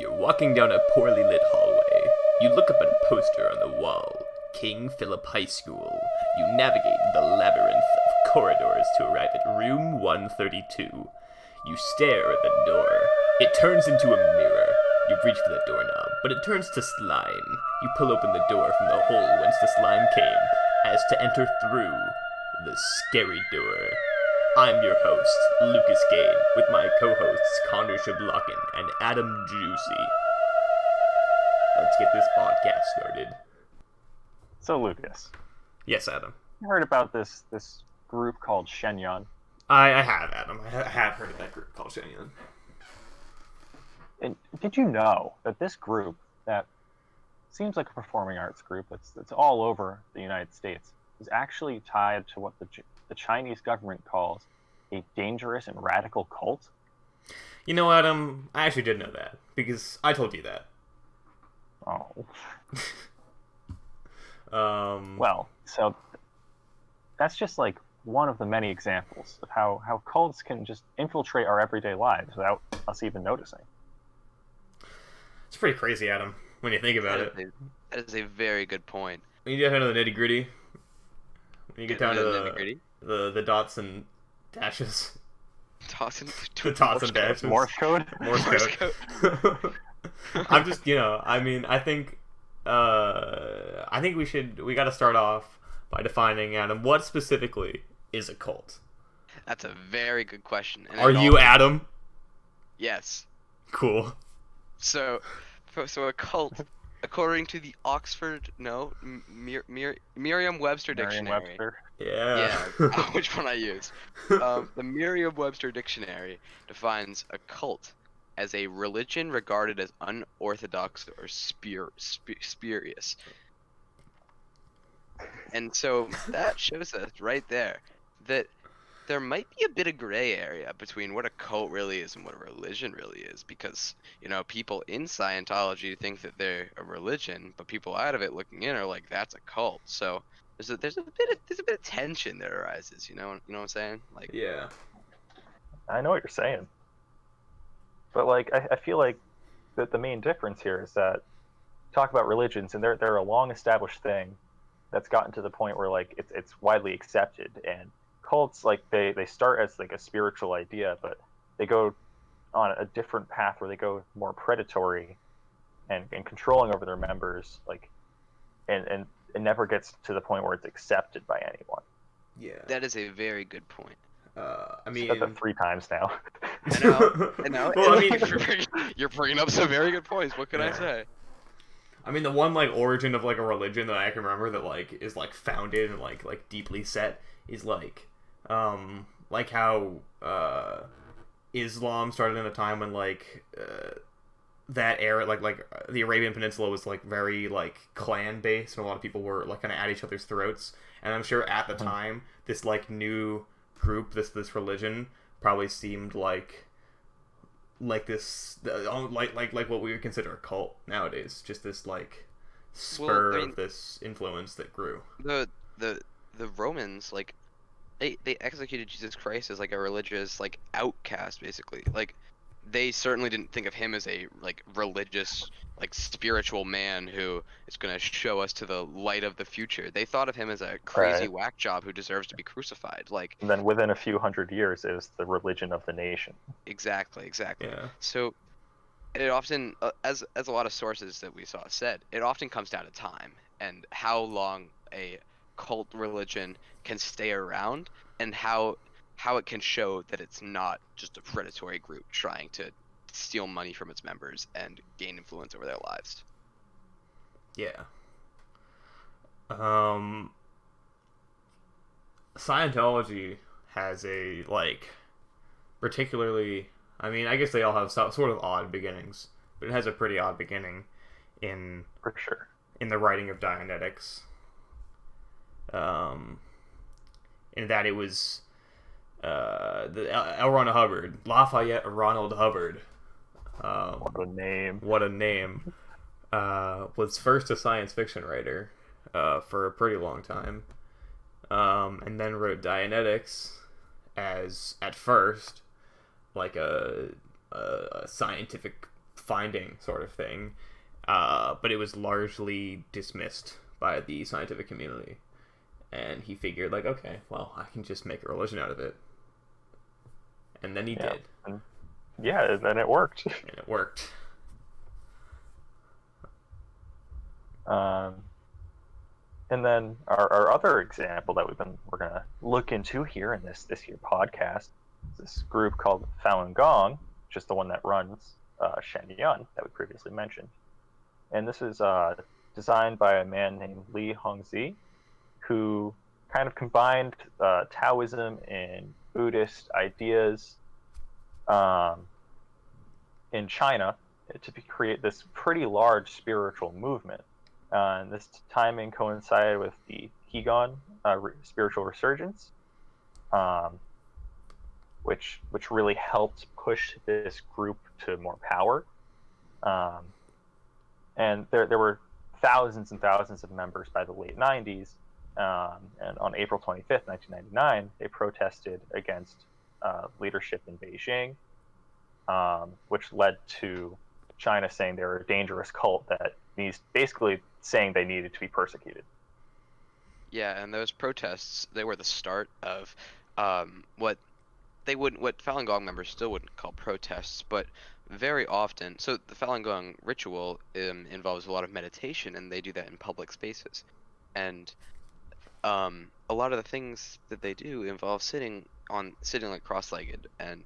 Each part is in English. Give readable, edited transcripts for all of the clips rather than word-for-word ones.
You're walking down a poorly lit hallway. You look up at a poster on the wall. King Philip High School. You navigate the labyrinth of corridors to arrive at room 132. You stare at the door. It turns into a mirror. You reach for the doorknob, but it turns to slime. You pull open the door from the hole whence the slime came, as to enter through the scary door. I'm your host, Lucas Gain, with my co-hosts Connor Shablocken and Adam Juicy. Let's get this podcast started. So, Lucas. Yes, Adam. You heard about this group called Shenyang? I have, Adam. I have heard of that group called Shenyang. And did you know that this group, that seems like a performing arts group that's all over the United States, is actually tied to what the Chinese government calls a dangerous and radical cult? You know, Adam, I actually did know that, because I told you that. Oh. Well, so that's just like one of the many examples of how cults can just infiltrate our everyday lives without us even noticing. It's pretty crazy, Adam, when you think about it. That is a very good point. When you get down to the nitty-gritty, when you get down to the dots and dashes. The dots and dashes. Morse code? Morse code. I'm just, I think we got to start off by defining, Adam, what specifically is a cult? That's a very good question. And Are you Adam? Yes. Cool. So a cult, according to the Merriam-Webster dictionary. Merriam-Webster. Yeah. Which one I used? The Merriam-Webster dictionary defines a cult as a religion regarded as unorthodox or spurious. And so that shows us right there that there might be a bit of gray area between what a cult really is and what a religion really is, because people in Scientology think that they're a religion, but people out of it looking in are like, that's a cult. So there's a bit of tension that arises. You know what I'm saying? Like, yeah, I know what you're saying, but like I feel like that the main difference here is that talk about religions, and they're a long established thing that's gotten to the point where like it's widely accepted, and cults, like they start as like a spiritual idea, but they go on a different path where they go more predatory and controlling over their members, like and it never gets to the point where it's accepted by anyone. Yeah, that is a very good point. I mean, said that 3 times now. I know. Well, I mean, you're bringing up some very good points. What can I say? I mean, the one like origin of like a religion that I can remember that like is like founded and like deeply set is like how Islam started in a time when like that era, like the Arabian Peninsula was like very like clan based, and a lot of people were like kind of at each other's throats. And I'm sure at the time this like new group, this religion probably seemed like this like what we would consider a cult nowadays, just this like spur of this influence that grew. The Romans, like they executed Jesus Christ as like a religious like outcast, basically. Like they certainly didn't think of him as a like religious like spiritual man who is going to show us to the light of the future. They thought of him as a crazy whack job who deserves to be crucified. Like, and then within a few hundred years it was the religion of the nation. Exactly. Yeah. So it often, as a lot of sources that we saw said, it often comes down to time and how long a cult religion can stay around, and how it can show that it's not just a predatory group trying to steal money from its members and gain influence over their lives. Yeah. Scientology has a like particularly, I mean, I guess they all have sort of odd beginnings, but it has a pretty odd beginning in for sure in the writing of Dianetics. In that it was L. Ron Hubbard, Lafayette Ronald Hubbard. What a name. Was first a science fiction writer for a pretty long time, and then wrote Dianetics as, at first, like a scientific finding sort of thing, but it was largely dismissed by the scientific community. And he figured, like, okay, well, I can just make a religion out of it. And then he did. And then it worked. And it worked. And then our other example that we're gonna look into here in this here podcast is this group called Falun Gong, which is the one that runs Shenyang that we previously mentioned. And this is designed by a man named Li Hongzhi, who kind of combined Taoism and Buddhist ideas in China to create this pretty large spiritual movement. And this timing coincided with the Qigong spiritual resurgence, which really helped push this group to more power. And there were thousands and thousands of members by the late 90s. And on April 25th, 1999, they protested against leadership in Beijing, which led to China saying they were a dangerous cult that needs, basically saying they needed to be persecuted. Yeah, and those protests, they were the start of what Falun Gong members still wouldn't call protests, but very often. So the Falun Gong ritual involves a lot of meditation, and they do that in public spaces. And a lot of the things that they do involve sitting like cross-legged, and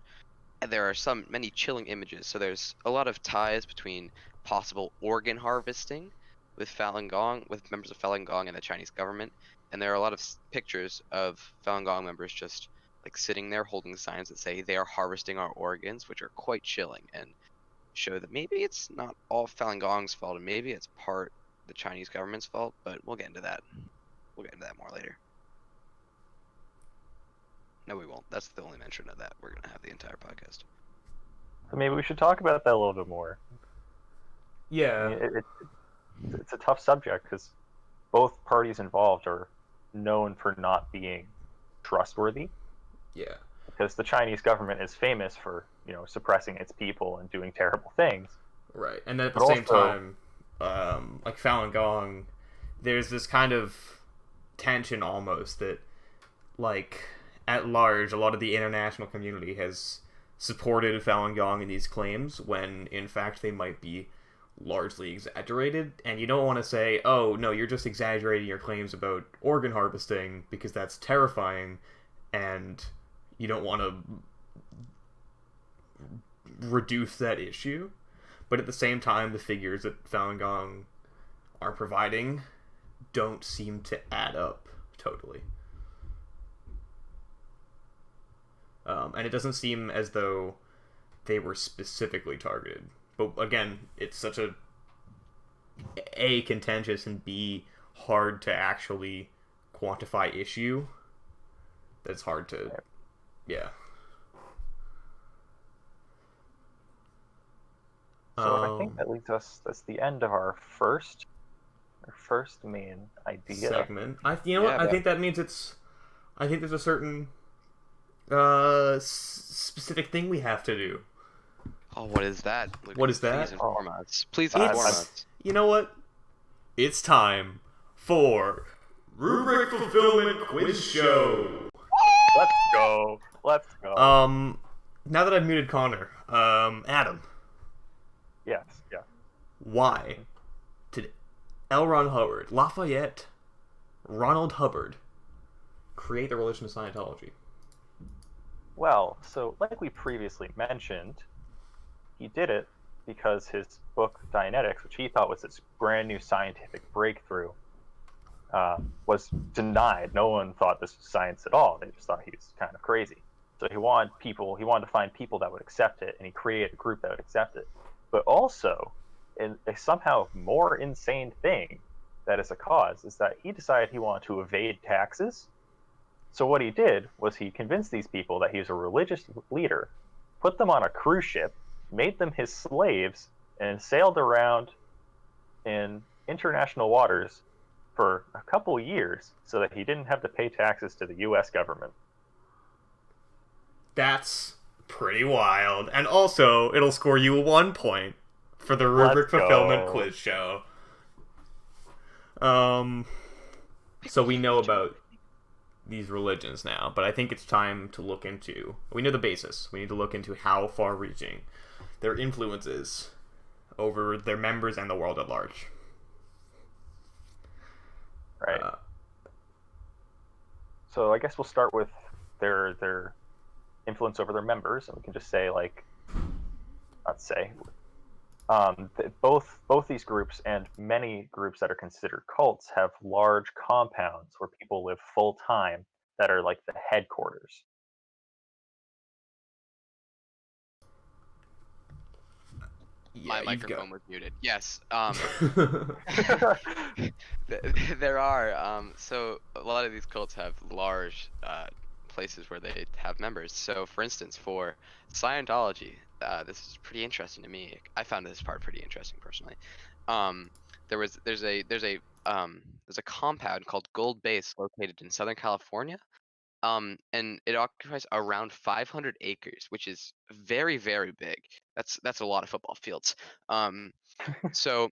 there are many chilling images. So there's a lot of ties between possible organ harvesting with members of Falun Gong and the Chinese government, and there are a lot of pictures of Falun Gong members just like sitting there holding signs that say they are harvesting our organs, which are quite chilling and show that maybe it's not all Falun Gong's fault, and maybe it's part the Chinese government's fault, but we'll get into that. We'll get into that more later. No, we won't. That's the only mention of that we're going to have the entire podcast. So maybe we should talk about that a little bit more. Yeah. I mean, it's a tough subject because both parties involved are known for not being trustworthy. Yeah. Because the Chinese government is famous for, suppressing its people and doing terrible things. Right. And then at the same time, like Falun Gong, there's this kind of tension almost that, like, at large, a lot of the international community has supported Falun Gong in these claims when, in fact, they might be largely exaggerated. And you don't want to say, oh, no, you're just exaggerating your claims about organ harvesting because that's terrifying, and you don't want to reduce that issue. But at the same time, the figures that Falun Gong are providing don't seem to add up totally. And it doesn't seem as though they were specifically targeted. But again, it's such a contentious and B, hard to actually quantify issue that's hard to, yeah. So I think that leads us, that's the end of our first main idea. Segment. I think that means I think there's a certain specific thing we have to do. Oh, what is that? What is that? Please inform us. Please inform us. You know what? It's time for Rubric Fulfillment Quiz Show. Let's go. Now that I've muted Connor, Adam. Yes, yeah. Why did L. Ron Hubbard, Lafayette, Ronald Hubbard, create the religion of Scientology? Well, so like we previously mentioned, he did it because his book Dianetics, which he thought was this brand new scientific breakthrough, was denied. No one thought this was science at all. They just thought he was kind of crazy. So he wanted to find people that would accept it, and he created a group that would accept it. But also, in a somehow more insane thing that is a cause, is that he decided he wanted to evade taxes. So what he did was he convinced these people that he was a religious leader, put them on a cruise ship, made them his slaves, and sailed around in international waters for a couple years so that he didn't have to pay taxes to the U.S. government. That's pretty wild. And also, it'll score you 1 point for the rubric Let's fulfillment go. quiz show. So we know about these religions now, but I think it's time to look into. We know the basis. We need to look into how far-reaching their influence is over their members and the world at large. Right. So I guess we'll start with their influence over their members, and we can just say both these groups and many groups that are considered cults have large compounds where people live full time that are like the headquarters. My microphone was muted. Yes. There are. So a lot of these cults have large places where they have members. So, for instance, for Scientology, this is pretty interesting to me. I found this part pretty interesting personally. There's a compound called Gold Base located in Southern California. And it occupies around 500 acres, which is very, very big. That's a lot of football fields. So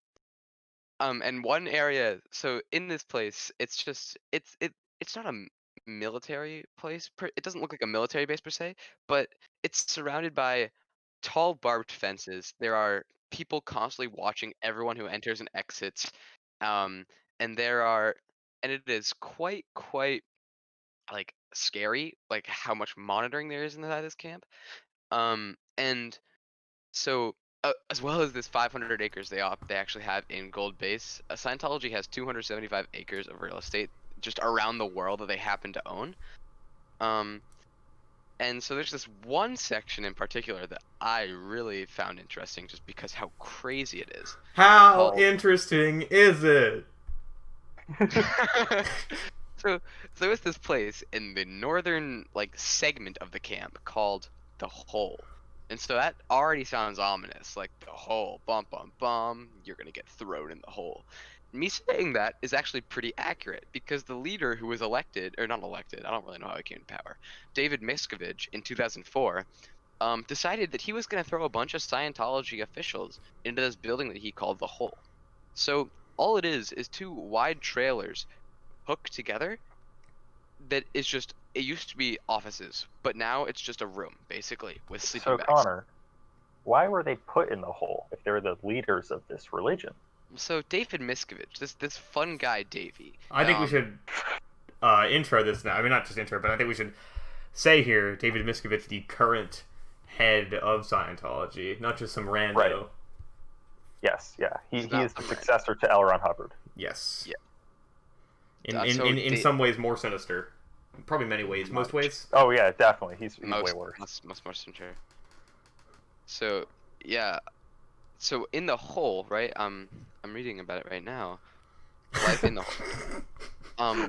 and one area. So in this place, it's not a military place. It doesn't look like a military base per se, but it's surrounded by tall barbed fences. There are people constantly watching everyone who enters and exits. Um, and it is quite like scary, like how much monitoring there is inside this camp. And so as well as this 500 acres they actually have in Gold Base, Scientology has 275 acres of real estate just around the world that they happen to own. And so there's this one section in particular that I really found interesting just because how crazy it is. How interesting is it? So it's this place in the northern segment of the camp called the Hole. And so that already sounds ominous, like the hole, bum bum bum, you're gonna get thrown in the hole. Me saying that is actually pretty accurate because the leader who was elected, or not elected, I don't really know how he came to power, David Miscavige in 2004, decided that he was gonna throw a bunch of Scientology officials into this building that he called the Hole. So all it is two wide trailers hooked together that is just, it used to be offices, but now it's just a room basically with sleeping bags. So Connor, why were they put in the hole if they're the leaders of this religion? So David Miscavige, this fun guy Davey. I think we should intro this now. I mean, not just intro, but I think we should say here David Miscavige, the current head of Scientology, not just some rando. Right. Yes, yeah. He is the successor to L. Ron Hubbard. Yes. Yeah. In some ways more sinister. Probably many ways. Most ways. Oh yeah, definitely. He's way worse. Much more sinister. So yeah. So in the Hole, right? I'm reading about it right now. Life in the Hole.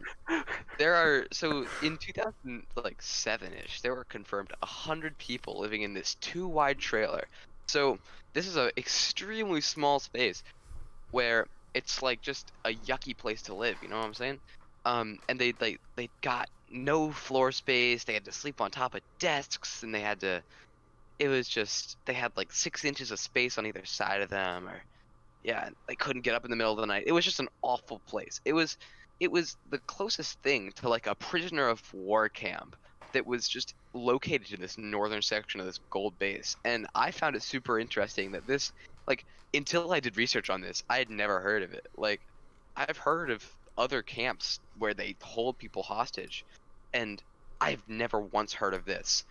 There are, so in 2007-ish, there were confirmed 100 people living in this 2-wide trailer. So this is a extremely small space where it's like just a yucky place to live, you know what I'm saying? And they got no floor space. They had to sleep on top of desks, and they had 6 inches of space on either side of them, or yeah, they couldn't get up in the middle of the night. It was just an awful place. It was the closest thing to like a prisoner of war camp that was just located in this northern section of this Gold Base. And I found it super interesting that this, until I did research on this, I had never heard of it. Like, I've heard of other camps where they hold people hostage, and I've never once heard of this.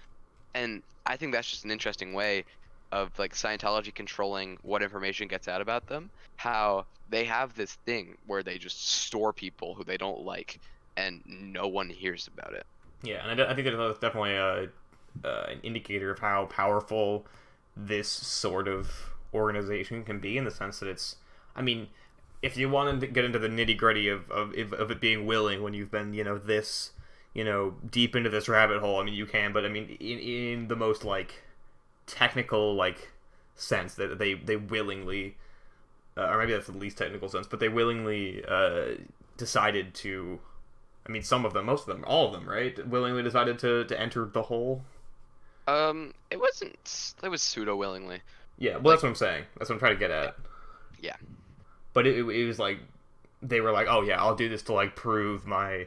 And I think that's just an interesting way of Scientology controlling what information gets out about them. How they have this thing where they just store people who they don't like, and no one hears about it. Yeah, and I think that's definitely an indicator of how powerful this sort of organization can be, in the sense that it's, I mean, if you want to get into the nitty-gritty of it being willing when you've been, this, deep into this rabbit hole, I mean, you can, but I mean, in the most, technical, sense, that they willingly, or maybe that's the least technical sense, but they willingly decided to, I mean, some of them, most of them, all of them, right? Willingly decided to enter the hole? It was pseudo willingly. Yeah, well, Like, that's what I'm saying. That's what I'm trying to get at. yeah. But it was like they were like, oh yeah, I'll do this to like prove my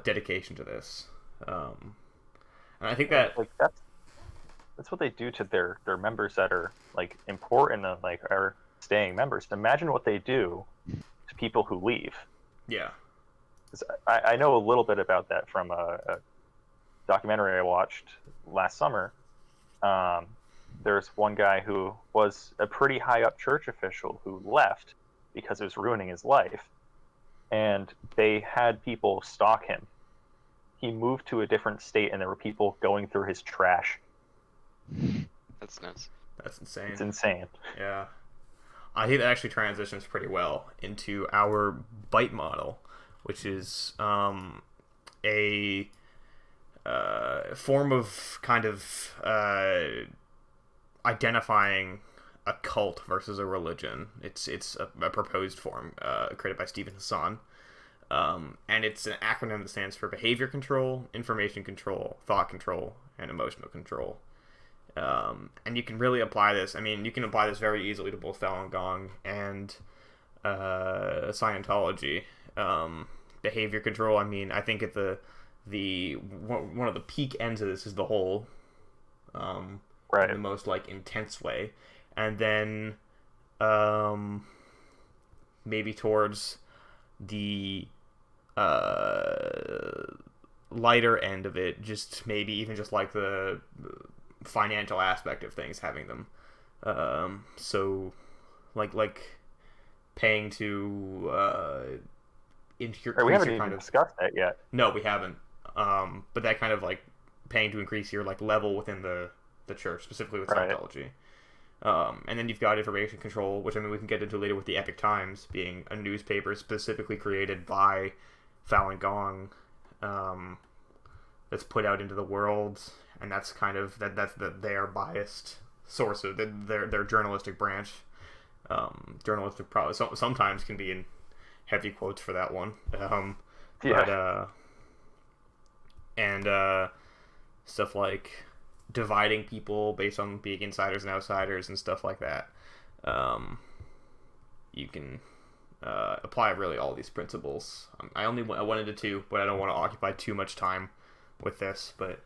dedication to this. And I think And that like that's what they do to their members that are like important and like are staying members. Imagine what they do to people who leave. yeah, 'Cause I know a little bit about that from a documentary I watched last summer. Um, there's one guy who was a pretty high up church official who left because it was ruining his life, and they had people stalk him. He moved to a different state, and there were people going through his trash. That's nuts. that's insane. It's insane. Yeah, I think that actually transitions pretty well into our bite model, which is a form of kind of identifying a cult versus a religion. It's a proposed form created by Stephen Hassan, and it's an acronym that stands for behavior control, information control, thought control, and emotional control. And you can really apply this. I mean, you can apply this very easily to both Falun Gong and Scientology. Behavior control. I mean, I think at the one of the peak ends of this is the whole, Right. in the most like intense way, and then maybe towards the lighter end of it, just maybe even just like the financial aspect of things, having them so like paying to increase We haven't your even kind of discussed that yet. no, we haven't. But that kind of like paying to increase your like level within the church, specifically with Right. Scientology. And then you've got information control, which I mean we can get into later with the Epic Times being a newspaper specifically created by Falun Gong, that's put out into the world, and that's kind of that's their biased source of their journalistic branch. Journalistic probably sometimes can be in heavy quotes for that one. Yeah. And stuff like dividing people based on being insiders and outsiders and stuff like that. You can apply really all these principles. I went into two, but I don't want to occupy too much time with this. But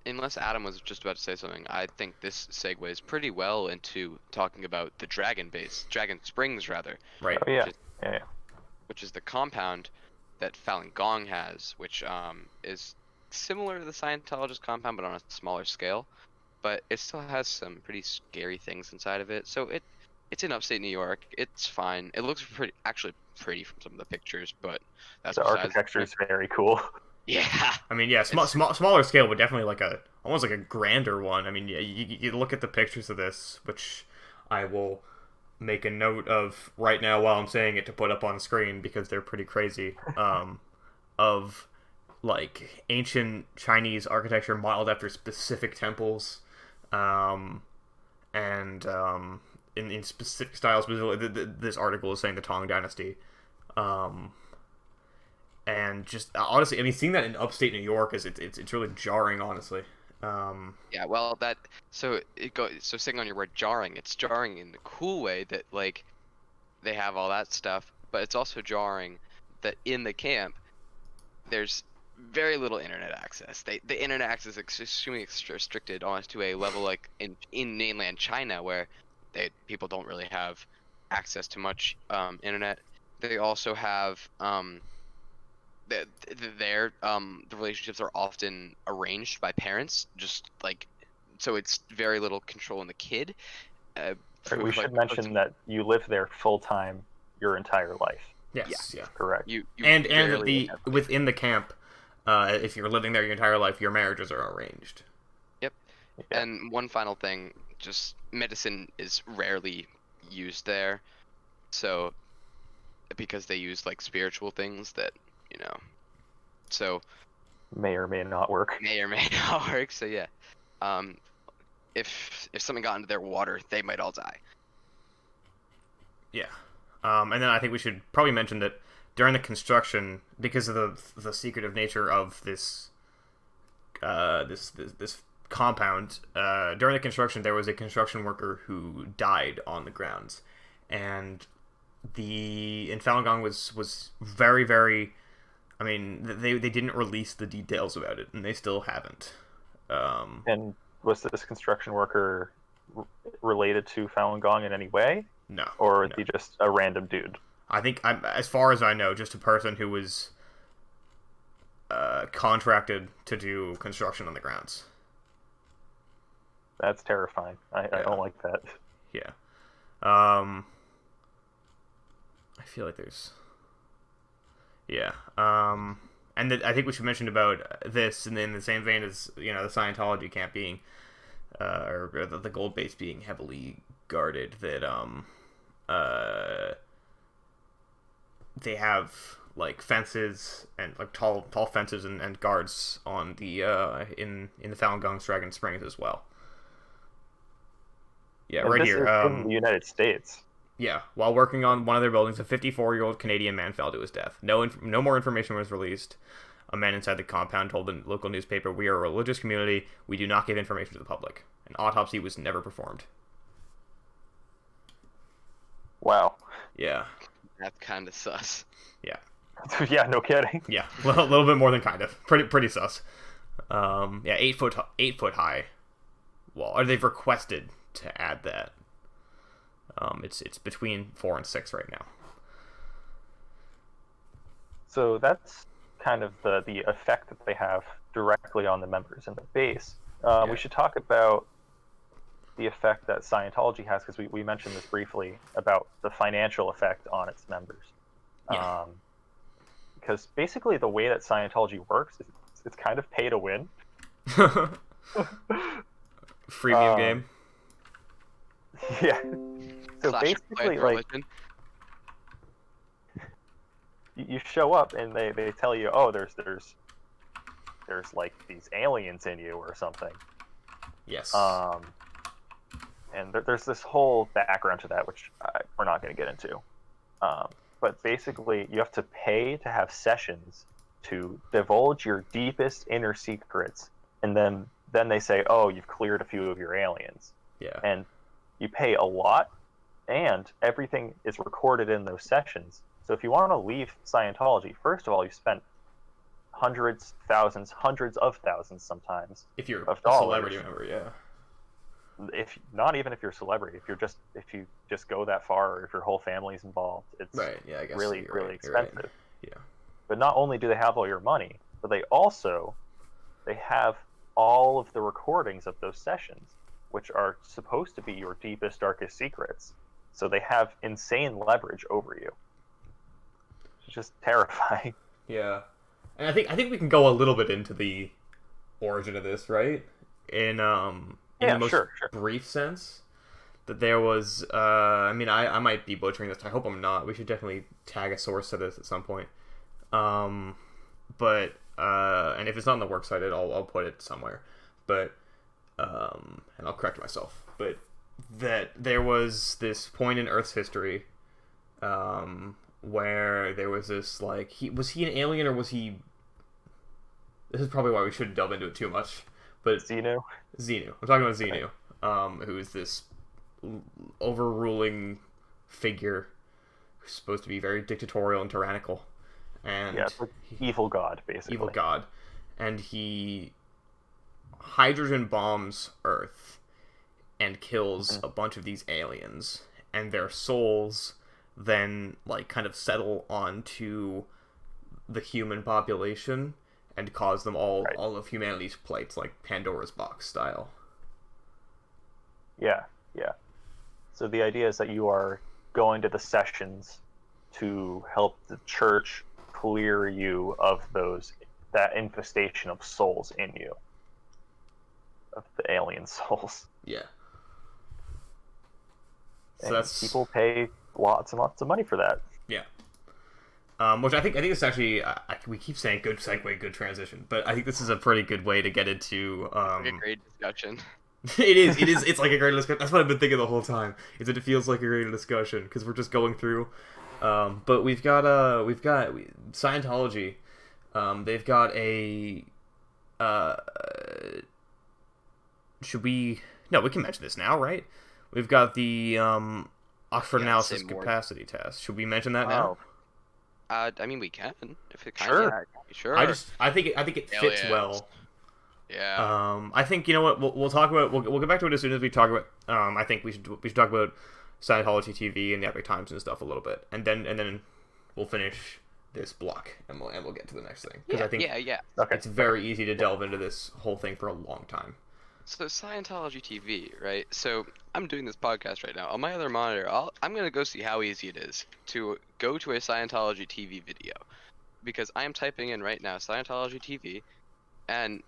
Unless Adam was just about to say something, I think this segues pretty well into talking about the Dragon Springs rather, right, Oh yeah. Just- Yeah. which is the compound that Falun Gong has, which is similar to the Scientologist compound but on a smaller scale. But it still has some pretty scary things inside of it. So it's in upstate New York. It's fine. It looks actually pretty from some of the pictures, but that's The besides architecture is very cool. Yeah. I mean, yeah, smaller scale, but definitely like almost like a grander one. I mean, yeah, you look at the pictures of this, which I will make a note of right now while I'm saying it to put up on screen because they're pretty crazy. Of like ancient Chinese architecture modeled after specific temples, and in specific styles. This article is saying the Tang Dynasty. And just honestly, I mean, seeing that in upstate New York it's really jarring, honestly. Yeah, well, so sitting on your word jarring, it's jarring in the cool way that like they have all that stuff, but it's also jarring that in the camp there's very little internet access. The internet access is extremely restricted, almost to a level like in mainland China where people don't really have access to much internet. They also have the relationships are often arranged by parents, just like, so it's very little control in the kid. We should mention that you live there full time your entire life. Yes, yeah. Correct. You And rarely have- within the camp, if you're living there your entire life, your marriages are arranged. Yep. Yeah. And one final thing, just medicine is rarely used there, so because they use like spiritual things that so May or may not work. may or may not work. So yeah, if something got into their water, they might all die. Yeah. And then I think we should probably mention that during the construction, because of the secretive nature of this compound, during the construction, there was a construction worker who died on the grounds, and Falun Gong was very, very. I mean, they didn't release the details about it, and they still haven't. And was this construction worker related to Falun Gong in any way, No, or is no. he just a random dude? I think, as far as I know, just a person who was contracted to do construction on the grounds. That's terrifying. I don't like that. Yeah. I feel like there's. Yeah. I think we should mention about this, and in the same vein as the Scientology camp being, or the gold base being heavily guarded, that they have like fences and like tall fences and guards on the in the Falun Gong's Dragon Springs as well. Yeah, And right this here. is in the United States. Yeah, while working on one of their buildings, a 54-year-old Canadian man fell to his death. No more information was released. A man inside the compound told the local newspaper, "We are a religious community. We do not give information to the public." An autopsy was never performed. Wow. Yeah. That's kind of sus. Yeah. Yeah, no kidding. Yeah. A little bit more than kind of. Pretty sus. Yeah, 8 foot high wall. Or they've requested to add that. It's between 4 and 6 right now. So that's kind of the effect that they have directly on the members in the base. We should talk about the effect that Scientology has, because we mentioned this briefly about the financial effect on its members. Yeah. Because basically the way that Scientology works is it's kind of pay to win. Freemium game. Yeah. So Clash of basically, Clans like, religion. you show up and they tell you, oh, there's like these aliens in you or something. Yes. And there's this whole background to that, which we're not going to get into. But basically, you have to pay to have sessions to divulge your deepest inner secrets, and then they say, oh, you've cleared a few of your aliens. Yeah. And you pay a lot, and everything is recorded in those sessions. So if you want to leave Scientology, first of all, you spent hundreds, thousands, hundreds of thousands sometimes. If you're of a dollars. celebrity member, yeah. If not even if you're a celebrity, if you just go that far, or if your whole family's involved, it's Right. Yeah. I guess really you're really right, you're right. expensive. Yeah. But not only do they have all your money, but they have all of the recordings of those sessions, which are supposed to be your deepest, darkest secrets. So they have insane leverage over you. It's just terrifying. Yeah. And I think we can go a little bit into the origin of this, right? In the most sure. brief sense. That there was I mean I might be butchering this. I hope I'm not. We should definitely tag a source to this at some point. But and if it's not on the works site, I'll put it somewhere. But and I'll correct myself. But that there was this point in Earth's history where there was this, like, was he an alien, or was he... This is probably why we shouldn't delve into it too much. But Xenu? Xenu. I'm talking about Xenu, who is this overruling figure who's supposed to be very dictatorial and tyrannical. And It's like evil god, basically. evil god. And he hydrogen bombs Earth and kills a bunch of these aliens, and their souls then, like, kind of settle onto the human population and cause them all of humanity's plights, like Pandora's box style. Yeah. So the idea is that you are going to the sessions to help the church clear you of that infestation of souls in you, of the alien souls. Yeah. So And that's people pay lots and lots of money for that. Yeah. Which I think it's actually we keep saying good segue, good transition, but I think this is a pretty good way to get into. Like a great discussion. It is. It's like a great discussion. That's what I've been thinking the whole time. Is that it feels like a great discussion because we're just going through. But we've got Scientology. They've got a should we? No, we can mention this now, right? We've got the Oxford Yeah, analysis say more. capacity test. Should we mention that now? Oh, I mean, we can if it kind Sure. of sure. I think it fits Aliens. well. Yeah. I think, you know what, we'll talk about, we'll get back to it as soon as we talk about, I think we should talk about Scientology TV and the Epic Times and stuff a little bit, and then we'll finish this block, and we'll get to the next thing, because I think yeah. okay. it's very easy to delve into this whole thing for a long time. So Scientology TV, right? So I'm doing this podcast right now. On my other monitor, I'm gonna go see how easy it is to go to a Scientology TV video, because I am typing in right now Scientology TV, and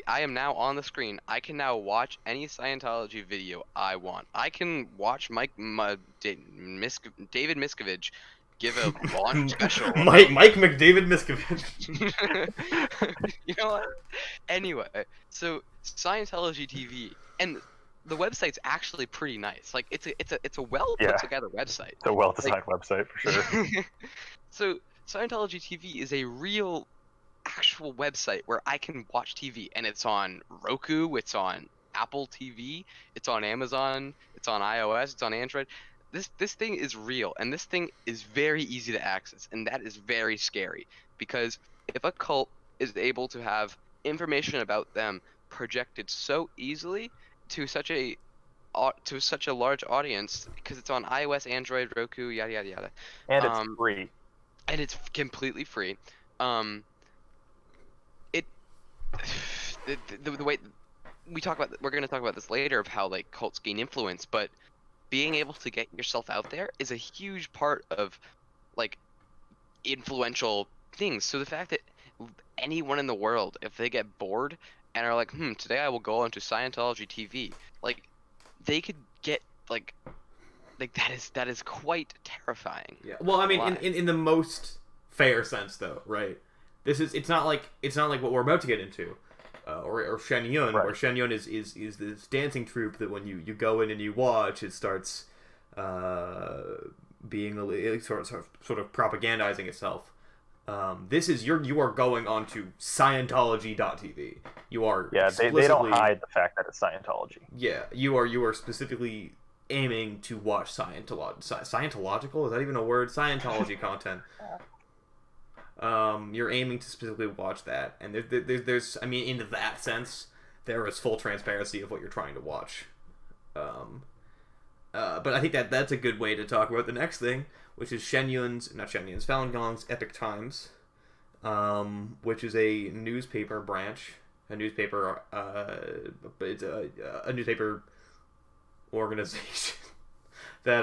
I am now on the screen. I can now watch any Scientology video I want. I can watch David Miscavige give a launch special. Mike McDavid Miscavige. You know what? Anyway, so Scientology TV, and the website's actually pretty nice. Like it's a well put together website. It's a well designed website for sure. So Scientology TV is a real actual website where I can watch TV, and it's on Roku, it's on Apple TV, it's on Amazon, it's on iOS, it's on Android. This thing is real, and this thing is very easy to access, and that is very scary, because if a cult is able to have information about them projected so easily to such a large audience, because it's on iOS, Android, Roku, yada yada yada, And it's free. and it's completely free. The way we're going to talk about this later, of how like cults gain influence, but being able to get yourself out there is a huge part of like influential things. So the fact that anyone in the world, if they get bored and are like, today I will go onto Scientology TV, like they could get like that is quite terrifying. Yeah. Well, I mean, in the most fair sense, though, right? It's not like what we're about to get into, or Shen Yun, Right. where Shen Yun is this dancing troupe that when you go in and you watch, it starts being sort of propagandizing itself. This is you are going onto Scientology.tv. You are They don't hide the fact that it's Scientology. Yeah, you are specifically aiming to watch Scientological. Is that even a word? Scientology content. You're aiming to specifically watch that, and there's I mean, in that sense, there is full transparency of what you're trying to watch. But I think that's a good way to talk about the next thing, which is Falun Gong's Epic Times, which is a newspaper branch, it's a newspaper organization that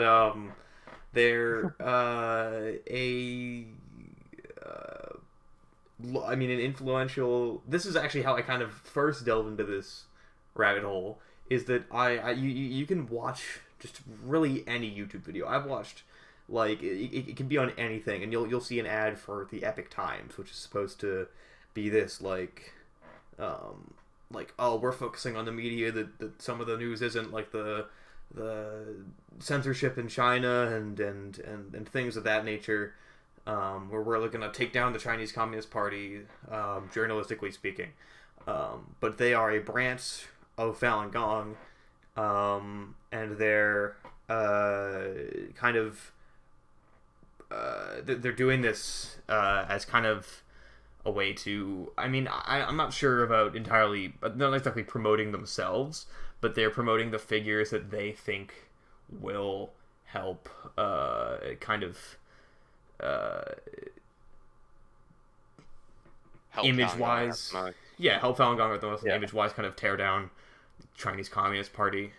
they're an influential. This is actually how I kind of first delved into this rabbit hole. Is that you can watch just really any YouTube video. I've watched like it can be on anything, and you'll see an ad for the Epic Times, which is supposed to be this like we're focusing on the media that some of the news isn't, like the censorship in China and things of that nature. Where we're looking to take down the Chinese Communist Party, journalistically speaking. But they are a branch of Falun Gong, and they're kind of they're doing this as kind of a way to. I mean, I'm not sure about entirely, not exactly promoting themselves, but they're promoting the figures that they think will help kind of. Image-wise, help Falun Gong with the most image-wise kind of tear down Chinese Communist Party.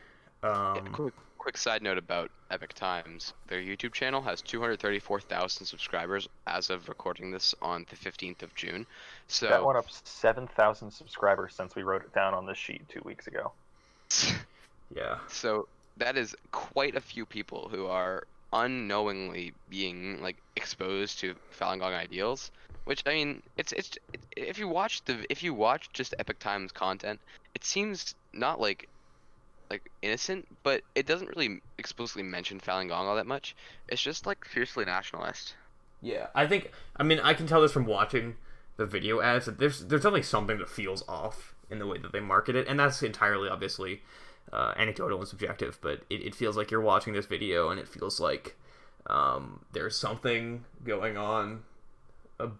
Quick side note about Epic Times: their YouTube channel has 234,000 subscribers as of recording this on the 15th of June. So that went up 7,000 subscribers since we wrote it down on this sheet 2 weeks ago. Yeah. So that is quite a few people who are unknowingly being like exposed to Falun Gong ideals, which I mean, it's if you watch just Epic Times content, it seems not like innocent, but it doesn't really explicitly mention Falun Gong all that much. It's just like fiercely nationalist. Yeah, I mean I can tell this from watching the video ads that there's definitely something that feels off in the way that they market it, and that's entirely obviously anecdotal and subjective, but it feels like you're watching this video and it feels like there's something going on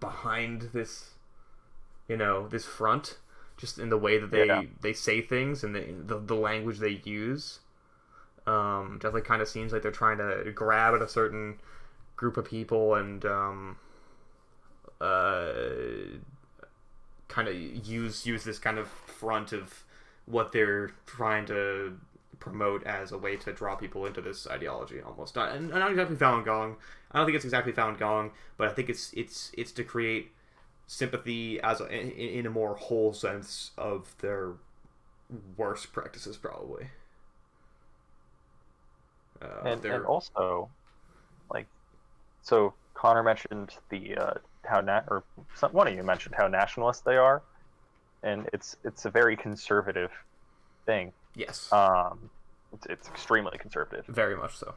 behind this, this front, just in the way that they say things and the language they use. Definitely kind of seems like they're trying to grab at a certain group of people and kind of use this kind of front of what they're trying to promote as a way to draw people into this ideology, almost. Not exactly Falun Gong. I don't think it's exactly Falun Gong, but I think it's to create sympathy in a more whole sense of their worst practices, probably. And also, so Connor mentioned one of you mentioned how nationalist they are, and it's a very conservative thing. Yes. It's extremely conservative. Very much so.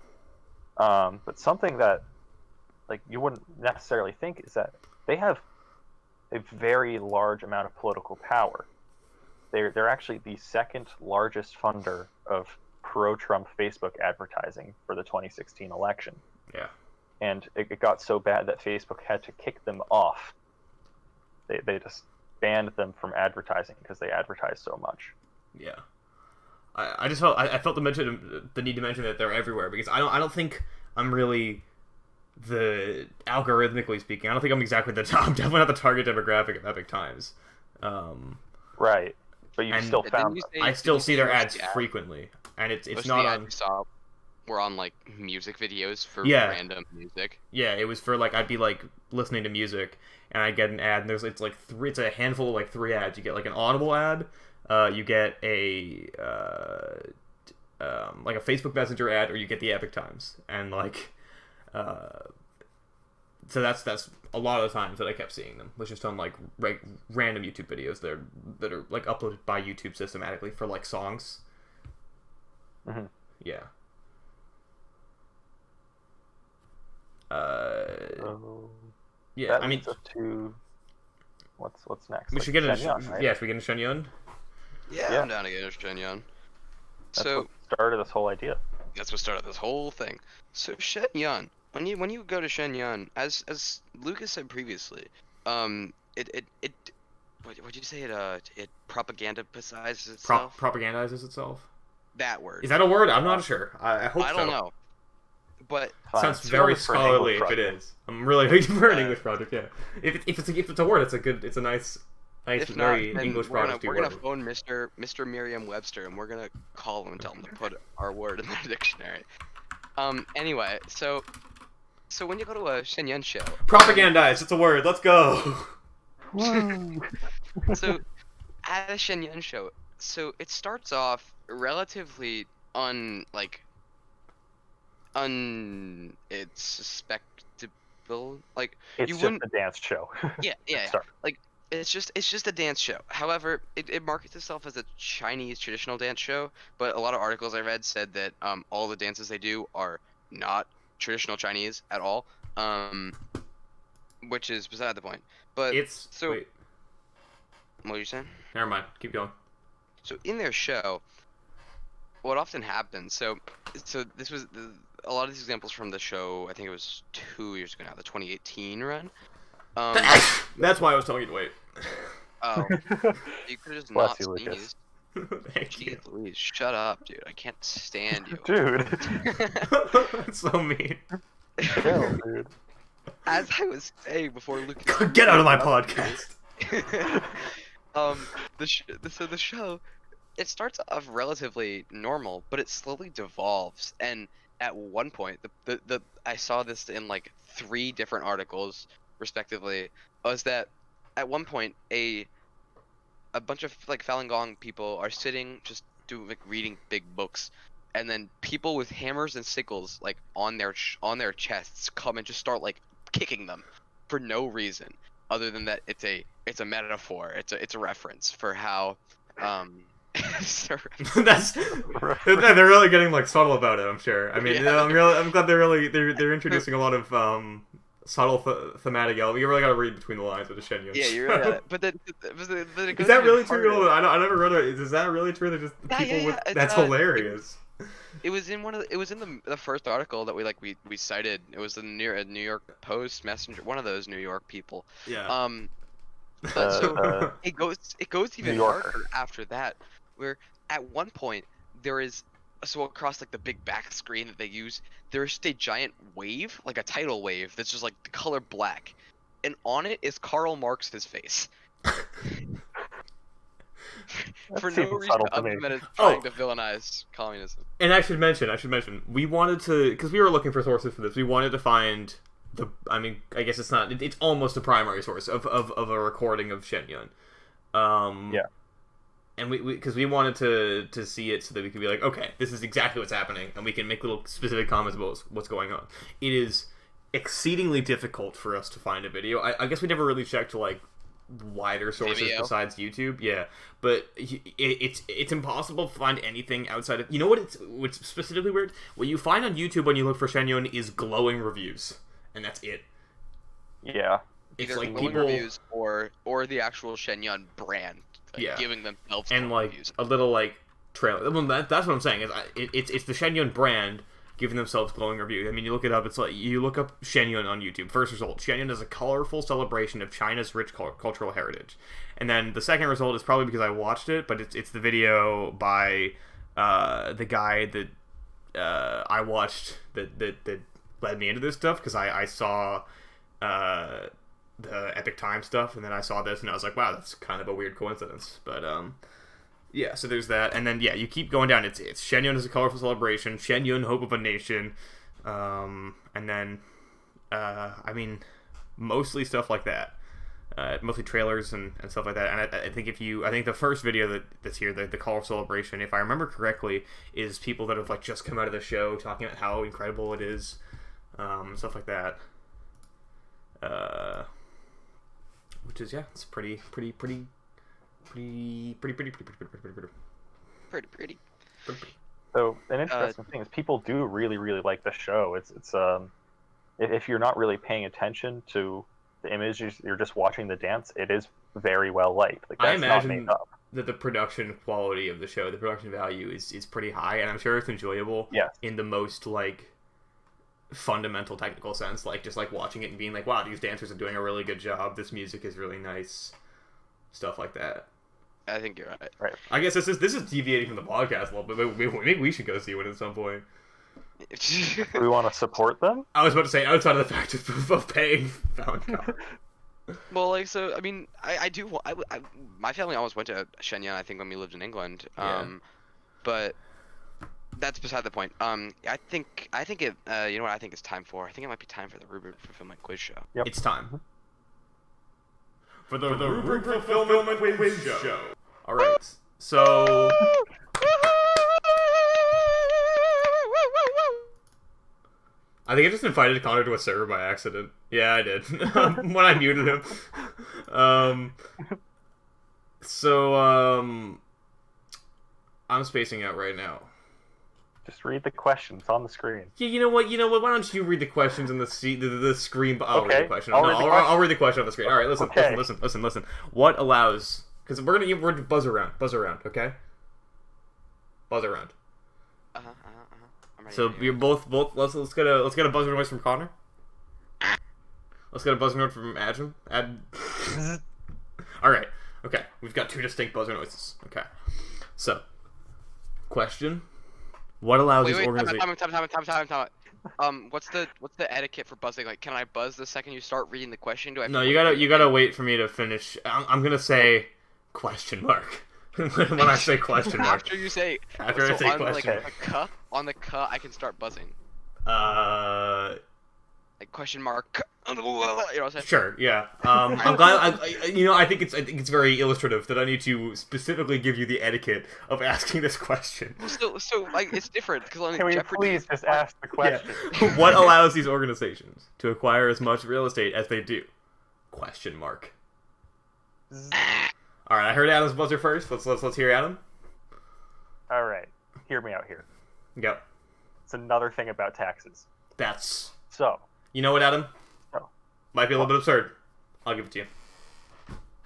But something that you wouldn't necessarily think is that they have a very large amount of political power. They're actually the second largest funder of pro-Trump Facebook advertising for the 2016 election. Yeah. And it got so bad that Facebook had to kick them off. They just banned them from advertising because they advertised so much. Yeah. I just felt the need to mention that they're everywhere, because I don't think I'm really algorithmically speaking, I don't think I'm exactly I'm definitely not the target demographic of Epic Times. Right. But you still found them. I still see their ads frequently, and it's not on. Were on music videos for random music. Yeah, it was for I'd be listening to music, and I'd get an ad, and it's a handful of 3 ads. You get an Audible ad, you get a Facebook Messenger ad, or you get the Epic Times, and so that's a lot of the times that I kept seeing them was just on random YouTube videos that are uploaded by YouTube systematically for songs. Mm-hmm. Yeah. Yeah, that leads us to what's next? We should get into Shenyun, right? Yeah, should we get into Shenyun? Yeah, I'm down to get into Shenyun. That's what started this whole idea. That's what started this whole thing. So Shenyun, when you go to Shenyun, as Lucas said previously, what did you say? It propagandizes itself. Propagandizes itself. That word. Is that a word? I'm not sure. I hope so. I don't know. But sounds very scholarly if it is. I'm really hoping for an English project. Yeah, if it's a word, it's a nice very English project. We're gonna phone Mr. Merriam-Webster, and we're gonna call him and tell him to put our word in their dictionary. Anyway, so when you go to a Shenyun show, propagandize. It's a word. Let's go. So at a Shenyun show, so it starts off relatively it's suspectable. It's just a dance show. Yeah. It's just a dance show. However, it markets itself as a Chinese traditional dance show, but a lot of articles I read said that all the dances they do are not traditional Chinese at all, which is beside the point. But wait. What are you saying? Never mind. Keep going. So in their show, what often happens, so this was a lot of these examples from the show, I think it was 2 years ago now, the 2018 run. That's why I was telling you to wait. Oh, you could have just not sneezed. Thank you. Louise, shut up, dude. I can't stand you. Dude. That's so mean. Chill, dude. As I was saying before Lucas... Get out of my podcast! The show, it starts off relatively normal, but it slowly devolves, and at one point, I saw this in 3 different articles, respectively, was that at one point a bunch of Falun Gong people are sitting just reading big books, and then people with hammers and sickles on their chests come and just start kicking them for no reason other than that it's a metaphor, it's a reference for how That's they're really getting subtle about it. I'm sure. I mean, yeah. I'm glad they're introducing a lot of subtle thematic element. You really gotta read between the lines with the Shenyun. Yeah, you really got it. But then it goes Is that even really farther. true? I never read it. Is that really true? They're just people with. It's, That's hilarious. It was in the first article that we cited. It was in New York Post Messenger, one of those New York people. Yeah. So it goes even New Yorker. harder after that, where at one point there is across like the big back screen that they use, there's just a giant wave, like a tidal wave that's just like the color black, and on it is Karl Marx's face. For no seems reason subtle to other me. than it's trying to villainize communism. And I should mention, we wanted to, because we were looking for sources for this, we wanted to find I guess it's not, it's almost a primary source of a recording of Shenyun. Yeah. And because we wanted to see it so that we could be like, okay, this is exactly what's happening, and we can make little specific comments about what's going on. It is exceedingly difficult for us to find a video. I guess we never really checked like wider sources besides YouTube. Yeah, but it's impossible to find anything outside of, you know what's specifically weird? What you find on YouTube when you look for Shenyun is glowing reviews, and that's it. Yeah. It's Either like glowing people reviews or the actual Shenyun brand, like, giving themselves and like reviews. a little like trailer. Well, that's what I'm saying. It's the Shenyun brand giving themselves glowing reviews. I mean, you look it up. It's like you look up Shenyun on YouTube. First result: Shenyun is a colorful celebration of China's rich cultural heritage. And then the second result is probably because I watched it, but it's the video by the guy that I watched that led me into this stuff, because I saw the Epic Time stuff, and then I saw this, and I was like, wow, that's kind of a weird coincidence. But yeah, so there's that, and then you keep going down. It's Shenyun is a colorful celebration, Shenyun, hope of a nation, and then I mean, mostly stuff like that, mostly trailers and stuff like that. And I think I think the first video that's here, the colorful celebration, if I remember correctly, is people that have like just come out of the show talking about how incredible it is, stuff like that. Which is, yeah, it's pretty. So an interesting thing is people do really, really like the show. It's if you're not really paying attention to the images, you're just watching the dance. It is very well liked. Like, that's I imagine not made up. that the production quality of the show, the production value is pretty high, and I'm sure it's enjoyable. Yes. In the most like fundamental technical sense, like just like watching it and being like, wow, these dancers are doing a really good job. This music is really nice, stuff like that. I think you're right. Right. I guess this is deviating from the podcast a little bit, but maybe we should go see one at some point. Do we want to support them? I was about to say, outside of the fact of paying Falun. Well, like, so, I mean, I do, my family always went to Shenyang, I think, when we lived in England, Yeah. But that's beside the point. I think it, you know what I think it's time for? I think it might be time for the Rubric Fulfillment Quiz Show. Yep. It's time. For the Rubric Fulfillment Quiz Show. Alright, so... I think I just invited Connor to a server by accident. Yeah, I did. When I muted him. I'm spacing out right now. Just read the questions on the screen. Yeah, you know what? Why don't you read the questions in the screen? I'll read the question. I'll read the question on the screen. All right, listen. What allows? Because we're gonna buzz around, okay? Buzz around. I'm ready So to hear you're it. both. Let's get a buzzer noise from Connor. Let's get a buzzer noise from Adam. All right. Okay. We've got two distinct buzzer noises. Okay. So, question. What allows these organizations? Time. What's the etiquette for buzzing? Like, can I buzz the second you start reading the question? Do I? No, you gotta wait for me to finish. I'm gonna say question mark when I say question mark. After you say. After I say on, question like, on the cuh, I can start buzzing. Like question mark. You know what I'm saying? Sure, yeah. I'm glad. I think it's very illustrative that I need to specifically give you the etiquette of asking this question. So like it's different because on Can we Jeopardy, please just ask the question? Yeah. What allows these organizations to acquire as much real estate as they do? Question mark. All right, I heard Adam's buzzer first. Let's hear Adam. All right, hear me out here. Yep. It's another thing about taxes. That's. So, You know what, Adam? oh, Might be a little bit absurd. I'll give it to you.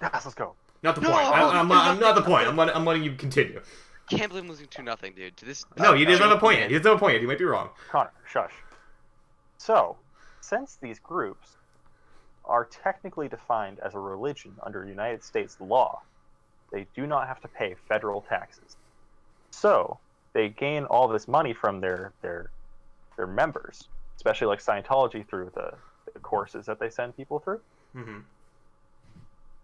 Yes, let's go. Not the No, point. I'm nothing. not the point. I'm letting you continue. Can't believe I'm losing 2-0, dude. To this. No, he doesn't have a point man. yet. He doesn't have a point yet. He might be wrong. Connor, shush. So, since these groups are technically defined as a religion under United States law, they do not have to pay federal taxes. So, they gain all this money from their members, especially like Scientology through the courses that they send people through. Mm-hmm.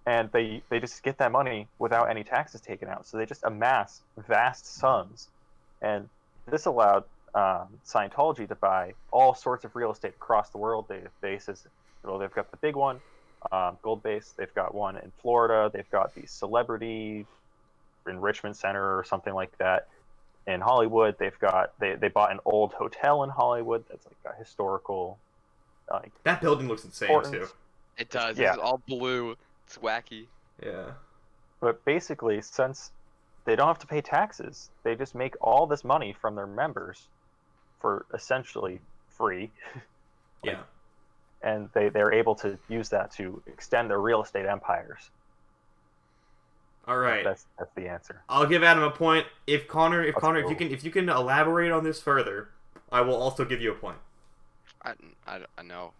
And they just get that money without any taxes taken out. So they just amass vast sums. And this allowed Scientology to buy all sorts of real estate across the world. They have bases. Well, they've got the big one, Gold Base. They've got one in Florida. They've got the Celebrity Enrichment Center or something like that in Hollywood. They bought an old hotel in Hollywood that's like a historical. That building looks insane importance. Too. It does. Yeah. It's all blue. It's wacky. Yeah. But basically, since they don't have to pay taxes, they just make all this money from their members for essentially free. Yeah. And they're able to use that to extend their real estate empires. All right. That's the answer. I'll give Adam a point. If Connor, Go. if you can elaborate on this further, I will also give you a point. I know.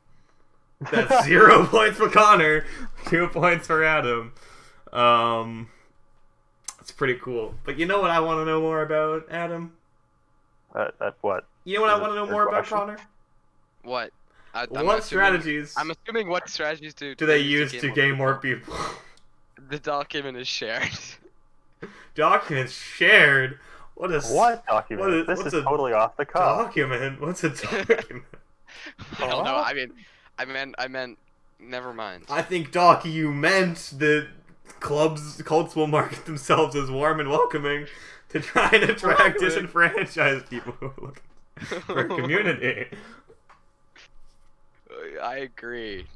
That's 0 points for Connor, 2 points for Adam. It's pretty cool. But you know what I want to know more about, Adam? What? You know what Is I it want to know your more about, question? Connor? What? What strategies I'm assuming what strategies do they use to gain more people? The document is shared. Documents shared? What document? This is totally off the cuff. Document? What's a document? I don't know. I meant. Never mind. I think, Doc, you meant that cults will market themselves as warm and welcoming to try and attract disenfranchised people who are looking for a community. I agree.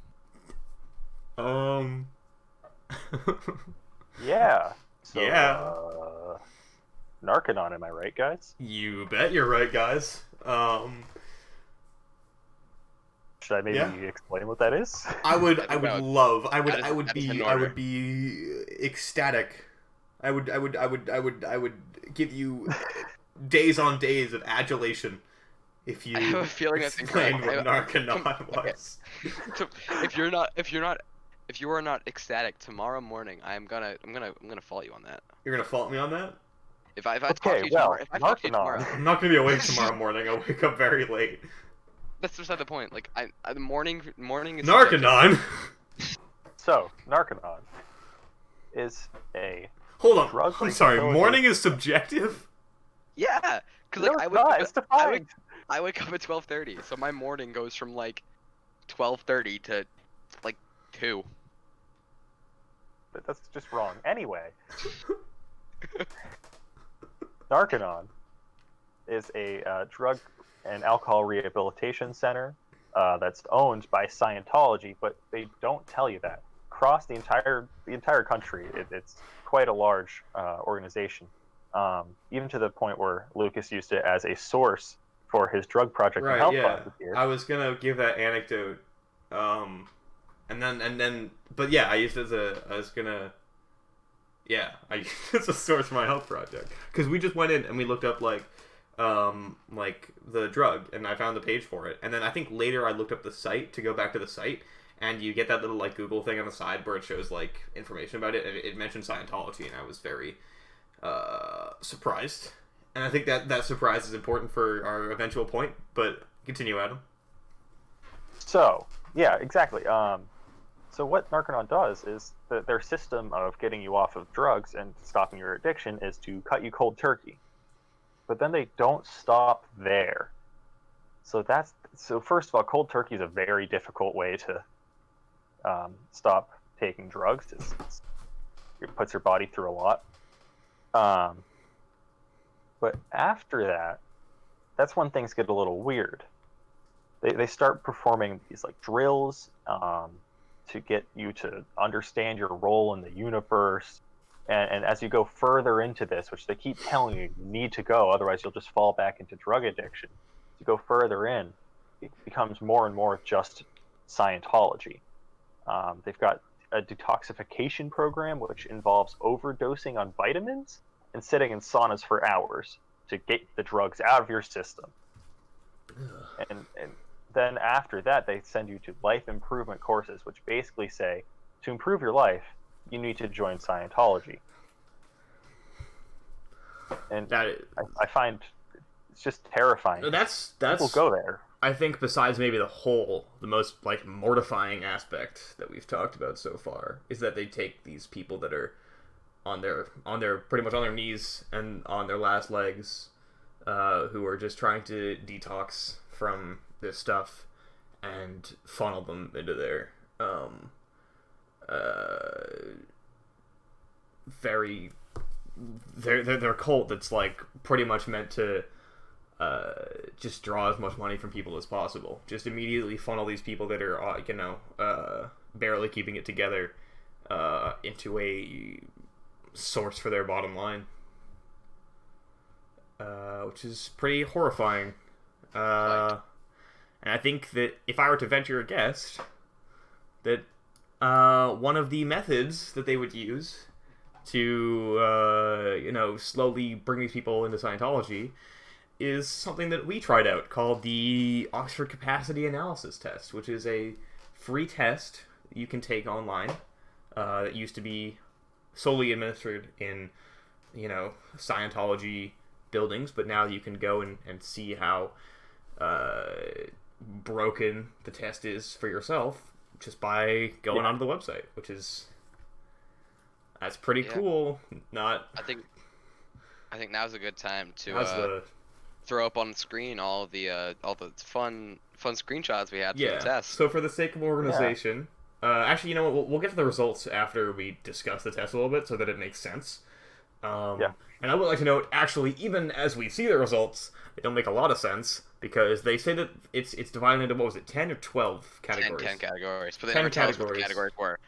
Yeah. So, Yeah. Narconon, am I right, guys? You bet you're right, guys. Should I maybe explain what that is? I would That is be ecstatic. I would give you days on days of adulation if you I have a feeling that's explained incorrect. what Narconon was. If you are not ecstatic tomorrow morning, I'm gonna fault you on that. You're gonna fault me on that? If I talk to you tomorrow, I'm not gonna be awake tomorrow morning. I'll wake up very late. That's beside the point. Like the morning is Narconon. So, Narconon is a Hold on. drug I'm sorry. facility. Morning is subjective. Yeah, because No, like it's not. It's defined. I wake up at 12:30, so my morning goes from like 12:30 to like 2. But that's just wrong. Anyway, Narconon is a drug and alcohol rehabilitation center that's owned by Scientology, but they don't tell you that. Across the entire country, it's quite a large organization, even to the point where Lucas used it as a source for his drug project and Right. health Yeah. classes here. I was gonna give that anecdote, and then, but yeah, I used it I used it as a source for my health project because we just went in and we looked up like the drug, and I found the page for it, and then I think later I looked up the site to go back to the site, and you get that little like Google thing on the side where it shows like information about it, and it mentioned Scientology, and I was very surprised, and I think that surprise is important for our eventual point. But continue, Adam. So, yeah, exactly. So what Narconon does is their system of getting you off of drugs and stopping your addiction is to cut you cold turkey. But then they don't stop there. So first of all, cold turkey is a very difficult way to stop taking drugs. It puts your body through a lot. But after that, that's when things get a little weird. They start performing these like drills to get you to understand your role in the universe. And as you go further into this, which they keep telling you need to go, otherwise you'll just fall back into drug addiction. As you go further in, it becomes more and more just Scientology. They've got a detoxification program which involves overdosing on vitamins and sitting in saunas for hours to get the drugs out of your system. And then after that, they send you to life improvement courses, which basically say, to improve your life, you need to join Scientology. And I find it's just terrifying. That's People go there. I think besides maybe the most like mortifying aspect that we've talked about so far is that they take these people that are on their pretty much on their knees and on their last legs, who are just trying to detox from this stuff, and funnel them into their their cult that's like pretty much meant to just draw as much money from people as possible. Just immediately funnel these people that are barely keeping it together into a source for their bottom line, which is pretty horrifying. And I think that if I were to venture a guess, that one of the methods that they would use to slowly bring these people into Scientology is something that we tried out called the Oxford Capacity Analysis Test, which is a free test you can take online that used to be solely administered in Scientology buildings, but now you can go and see how broken the test is for yourself just by going onto the website, that's pretty cool. I think now's a good time to throw up on the screen all the fun screenshots we had for the test. So for the sake of organization, actually, you know what? We'll get to the results after we discuss the test a little bit, so that it makes sense. And I would like to note, actually, even as we see the results, they don't make a lot of sense, because they say that it's divided into, what was it, 10 or 12 categories? 10 categories, but they never tell us what the categories were.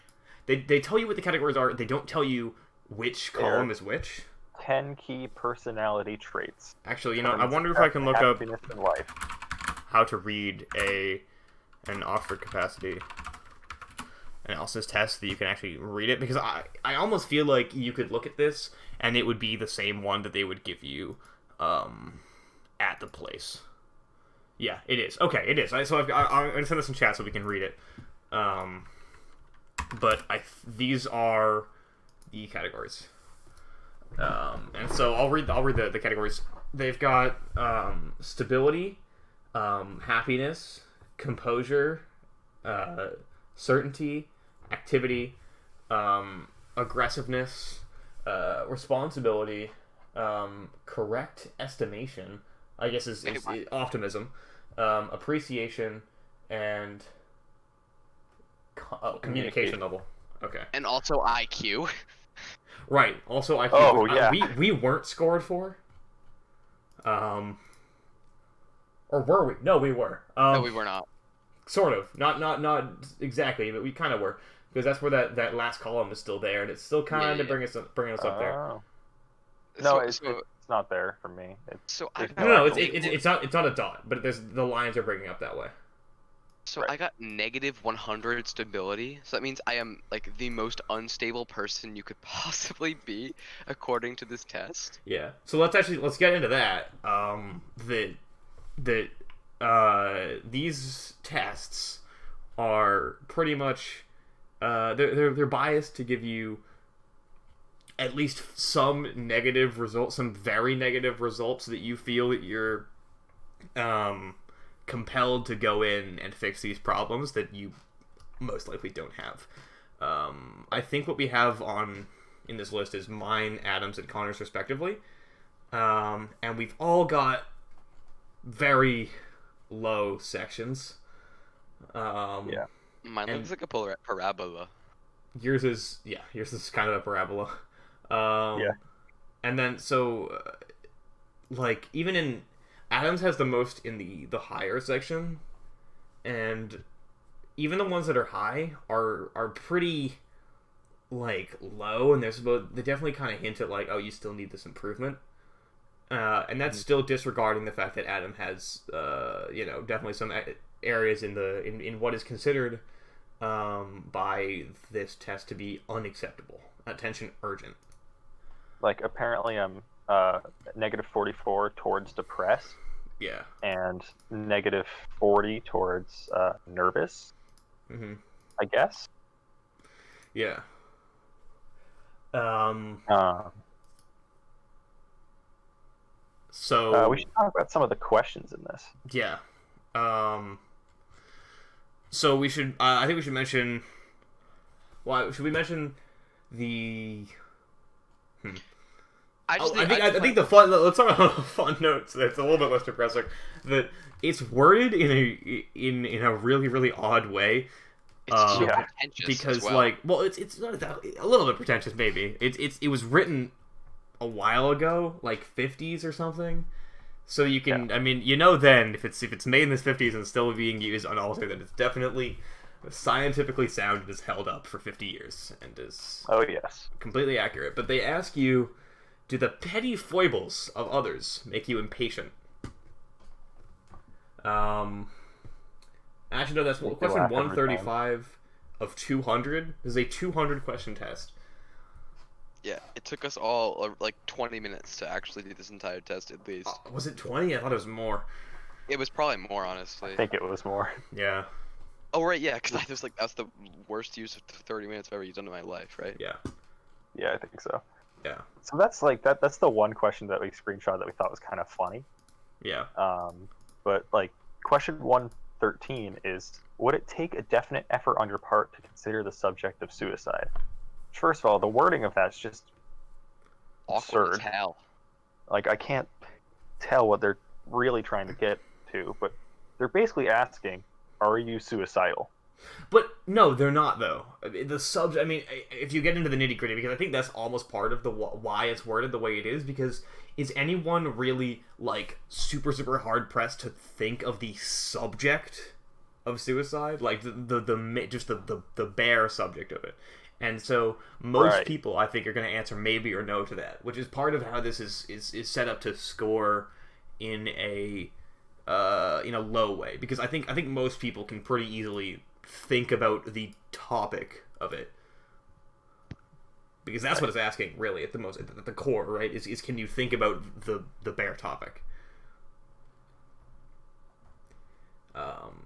They tell you what the categories are, they don't tell you which column is which. 10 key personality traits. Actually, I wonder if I can look up in life. how to read an Oxford Capacity Analysis test that you can actually read it, because I almost feel like you could look at this and it would be the same one that they would give you at the place. Yeah, it is. Okay, it is. So I'm going to send this in chat so we can read it. But these are the categories. And so I'll read the categories. They've got stability, happiness, composure, certainty, activity, aggressiveness, responsibility, correct estimation, I guess is optimism, appreciation, and communication level. Okay. And also IQ. Right. Also IQ. Oh, yeah. We weren't scored for. Or were we? No, we were. No, we were not. Sort of. Not exactly, but we kind of were, because that's where that last column is still there, and it's still kind of bringing us up there. No, it's not there for me. It's not a dot, but the lines are breaking up that way. So right. I got -100 stability, so that means I am like the most unstable person you could possibly be, according to this test. Yeah. So let's get into that. These tests are pretty much they're biased to give you at least some negative results, some very negative results that you feel that you're compelled to go in and fix these problems that you most likely don't have. I think what we have in this list is mine, Adam's, and Connor's respectively. And we've all got very low sections. Yeah. Mine looks like a parabola. Yours is kind of a parabola. Yeah. And then, even in Adams has the most in the higher section, and even the ones that are high are pretty low, and they definitely kind of hint at oh, you still need this improvement, and that's still disregarding the fact that Adam has definitely some areas in what is considered by this test to be unacceptable. Attention urgent. Like, apparently I'm negative 44 towards depressed Yeah. and negative 40 towards nervous, Mm-hmm. I guess. Yeah. So We should talk about some of the questions in this. yeah. So we should. I think we should mention. Well, should we mention the? I think the fun. Let's talk about fun notes. That's a little bit less depressing. That it's worded in a really really odd way. It's so Yeah. pretentious Because as well. it's not that, a little bit pretentious maybe. It was written a while ago, like 50s or something. So you can, I mean, then if it's made in the 50s and still being used unaltered, then it's definitely scientifically sound and is held up for 50 years and is Oh, yes. completely accurate. But they ask you, do the petty foibles of others make you impatient? Actually, no, that's Make you question laugh every 135 of 200. This is a 200 question test. Yeah, it took us all like 20 minutes to actually do this entire test at least. Was it 20? I thought it was more. It was probably more, honestly. I think it was more. Yeah. Oh right, yeah, because I was like, that's the worst use of 30 minutes I've ever used in my life, right? Yeah. Yeah, I think so. Yeah. So that's like that's the one question that we screenshot that we thought was kind of funny. Yeah. But like question 113 is, would it take a definite effort on your part to consider the subject of suicide? First of all, the wording of that's just Awkward as absurd. hell. Like, I can't tell what they're really trying to get to, but they're basically asking, are you suicidal? But no, they're not though. The subject. I mean, if you get into the nitty gritty, because I think that's almost part of the why it's worded the way it is. Because is anyone really like super hard pressed to think of the subject of suicide, like the bare subject of it? And so most Right. people, I think, are going to answer maybe or no to that, which is part of how this is set up to score in a low way, because I think most people can pretty easily think about the topic of it, because that's what it's asking really at the core, right? Is can you think about the bare topic?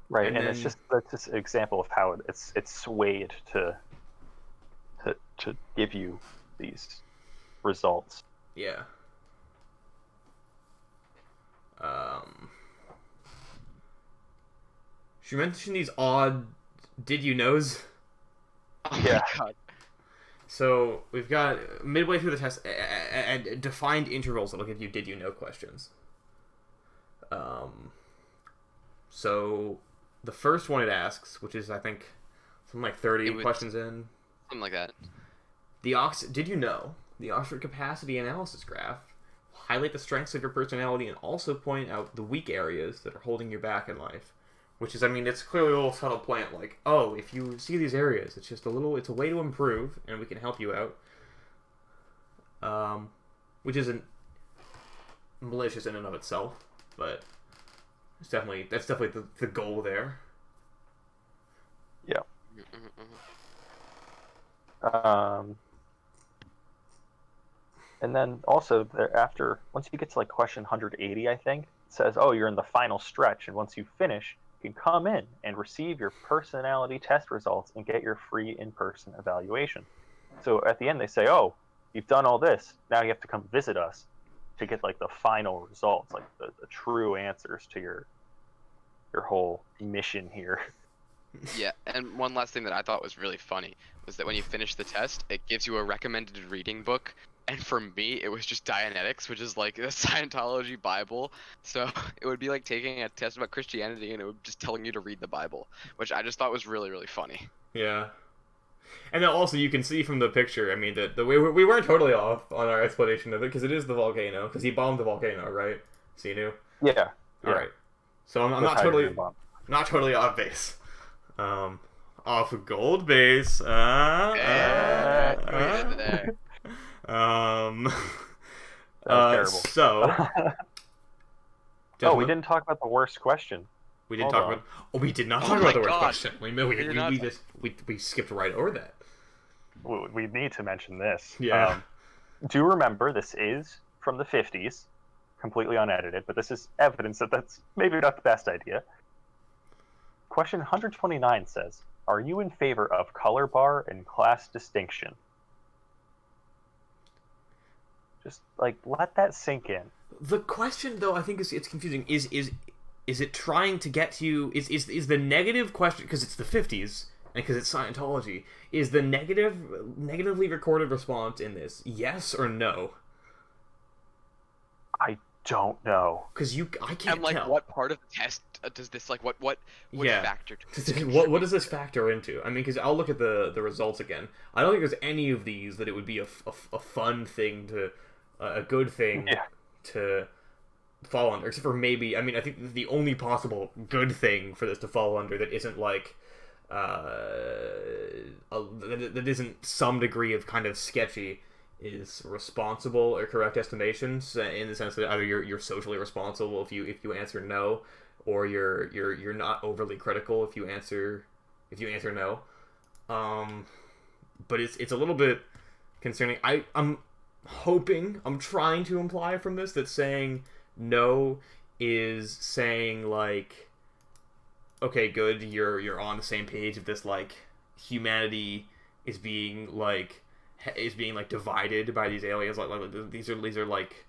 Right, and then, it's just that's just an example of how it's swayed to give you these results. yeah. Should we mention these odd did you knows? Oh Yeah. my god. So we've got midway through the test and defined intervals that'll give you did you know questions. So the first one it asks, which is I think something like 30 questions in. Something like that. Did you know the Oxford Capacity Analysis Graph will highlight the strengths of your personality and also point out the weak areas that are holding you back in life? Which is, I mean, it's clearly a little subtle plant, like, oh, if you see these areas, it's just it's a way to improve, and we can help you out. Which isn't malicious in and of itself, but that's definitely the goal there. Yeah. Mm-hmm. And then also thereafter, once you get to like question 180, I think, it says, oh, you're in the final stretch, and once you finish, you can come in and receive your personality test results and get your free in-person evaluation. So at the end, they say, oh, you've done all this. Now you have to come visit us to get like the final results, like the true answers to your whole mission here. Yeah, and one last thing that I thought was really funny was that when you finish the test, it gives you a recommended reading book. And for me, it was just Dianetics, which is like a Scientology Bible. So it would be like taking a test about Christianity, and it would just telling you to read the Bible, which I just thought was really, really funny. Yeah. And then also you can see from the picture, I mean, the way we weren't totally off on our explanation of it, because it is the volcano, because he bombed the volcano, right? So you knew? Yeah. All right. So I'm not totally off base. Off gold base. There. That was terrible. So. Oh, we didn't talk about the worst question. We didn't Hold talk on. about. Oh, we did not Oh talk my about the word God. question. We did not talk- we skipped right over that. We need to mention this. Yeah. Do remember this is from the 50s, completely unedited, but this is evidence that that's maybe not the best idea. Question 129 says, "Are you in favor of color bar and class distinction?" Just like let that sink in. The question, though, I think it's confusing. Is it trying to get to you? Is the negative question, because it's the 50s and because it's Scientology? Is the negatively recorded response in this yes or no? I don't know. Because I can't And like, tell. what part of the test does this like? What Yeah. factor? Does this What does this factor into? I mean, because I'll look at the results again. I don't think there's any of these that it would be a fun thing to, a good thing Yeah. to fall under, except for maybe. I mean, I think the only possible good thing for this to fall under that isn't like, that isn't some degree of kind of sketchy is responsible or correct estimations, in the sense that either you're socially responsible if you answer no, or you're not overly critical if you answer no. But it's a little bit concerning. I'm trying to imply from this that saying no is saying like, okay, good, you're on the same page of this, like humanity is being divided by these aliens, like these are like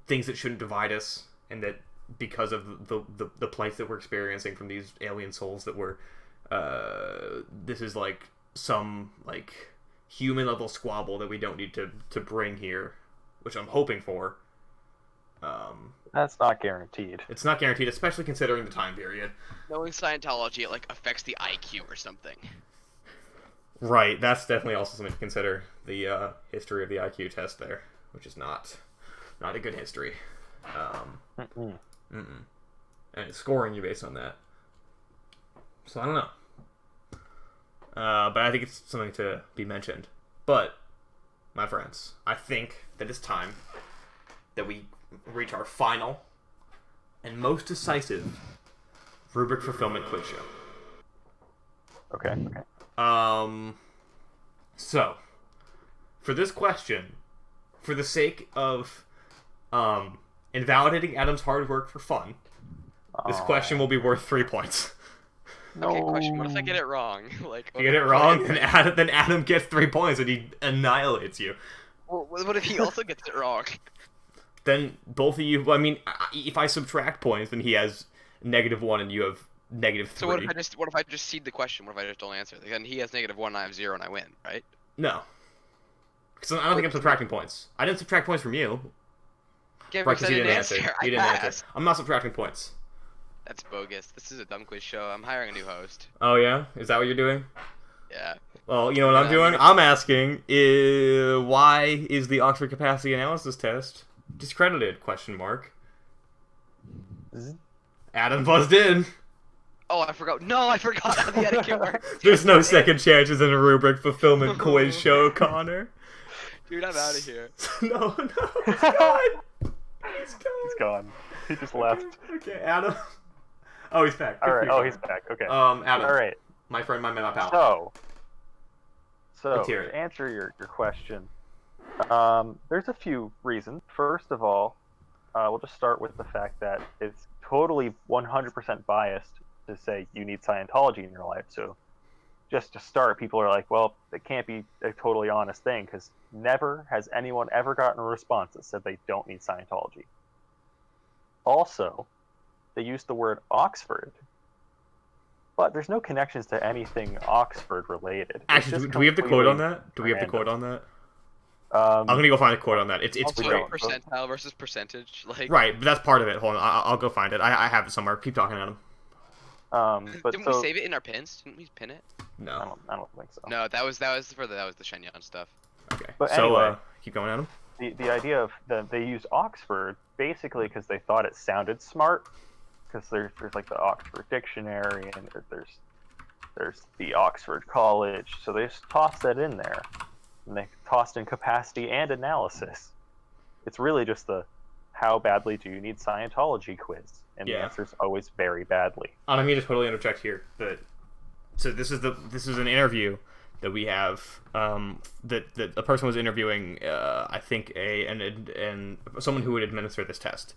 things that shouldn't divide us, and that because of the plight that we're experiencing from these alien souls that we're this is like some like human level squabble that we don't need to bring here, which I'm hoping for. That's not guaranteed. It's not guaranteed, especially considering the time period. Knowing Scientology, it like affects the IQ or something. Right, that's definitely also something to consider. The history of the IQ test there, which is not a good history. And it's scoring you based on that. So I don't know. But I think it's something to be mentioned. But, my friends, I think that it's time that we reach our final and most decisive rubric fulfillment quiz show. Okay. So, for this question, for the sake of invalidating Adam's hard work for fun, this question will be worth 3 points. Okay, question. What if I get it wrong? Like, If you get it wrong, then Adam gets 3 points and he annihilates you. What if he also gets it wrong? Then both of you, I mean, if I subtract points, then he has -1 and you have -3. So what if I just cede the question? What if I just don't answer? Then he has -1 and I have 0 and I win, right? No. Because I don't think I'm subtracting points. I didn't subtract points from you. Yeah, Right, because because I you didn't didn't answer. answer. I You didn't answer. passed. I'm not subtracting points. That's bogus. This is a dumb quiz show. I'm hiring a new host. Oh, yeah? Is that what you're doing? Yeah. Well, you know what I'm doing? I'm asking, why is the Oxford Capacity Analysis Test discredited? Question mark. Adam buzzed in. Oh, I forgot. No, I forgot how the etiquette works. There's no second chances in a rubric fulfillment quiz show, Connor. Dude, I'm out of here. No, he's gone. He's gone. He just left. Okay, Adam. Oh, he's back. All right. Oh, he's back. Okay. Adam. All right. My friend, my pal. So Let's hear it. to answer your question, there's a few reasons. First of all, we'll just start with the fact that it's totally 100% biased to say you need Scientology in your life. So just to start, people are like, well, it can't be a totally honest thing, because never has anyone ever gotten a response that said they don't need Scientology. Also, they use the word Oxford, but there's no connections to anything Oxford related. Actually, do we have the quote on that? Do we have the quote on that? I'm gonna go find a quote on that. It's Also, great. percentile versus percentage, like. Right, but that's part of it. Hold on, I'll go find it. I have it somewhere. Keep talking, Adam. But Didn't so, we save it in our pins? Didn't we pin it? No. I don't think so. No, that was the Shenyang stuff. Okay. But So anyway. keep going, Adam. The idea of they used Oxford basically because they thought it sounded smart, because there's like the Oxford Dictionary, and there's the Oxford College, so they just tossed that in there, and they tossed in capacity and analysis. It's really just the how badly do you need Scientology quiz? And the Yeah. answer is always very badly. Let me just totally interject here. So this is an interview that we have. That a person was interviewing. I think and someone who would administer this test,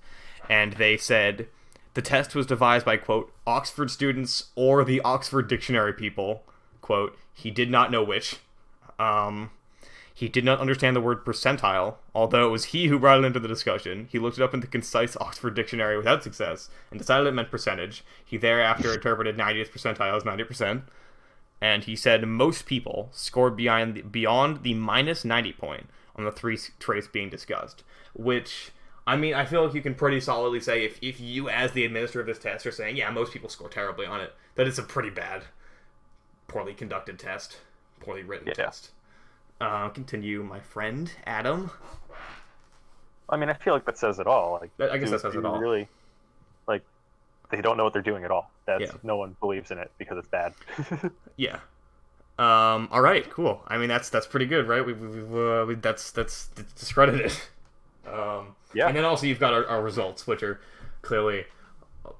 and they said the test was devised by, quote, Oxford students or the Oxford Dictionary people. Quote, he did not know which. He did not understand the word percentile, although it was he who brought it into the discussion. He looked it up in the concise Oxford Dictionary without success, and decided it meant percentage. He thereafter interpreted 90th percentile as 90%, and he said most people scored beyond the minus 90 point on the three traits being discussed, which, I mean, I feel like you can pretty solidly say if you, as the administrator of this test, are saying, yeah, most people score terribly on it, that it's a pretty bad, poorly conducted test, poorly written test. Continue, my friend, Adam. I mean, I feel like that says it all. Like, I guess that says it all. Really, like, they don't know what they're doing at all. No one believes in it because it's bad. Yeah. All right. Cool. I mean, that's pretty good, right? We that's discredited. Yeah. And then also you've got our results, which are clearly,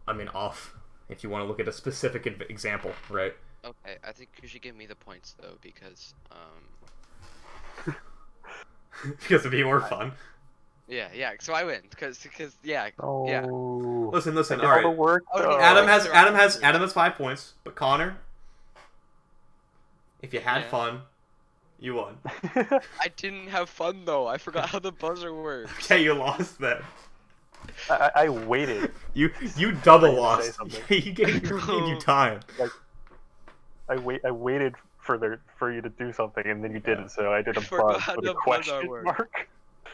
I mean, off. If you want to look at a specific example, right? Okay, I think you should give me the points though, because Because it'd be more fun. Yeah, so I win because yeah. Listen. All all right. the work. Adam has 5 points, but Connor, if you had fun, you won. I didn't have fun though. I forgot how the buzzer works. Okay, you lost then. I waited. You double Say lost. something. He gave you time. I waited for you to do something, and then you didn't. So I did a forgot buzz how with a the question buzzer works. mark.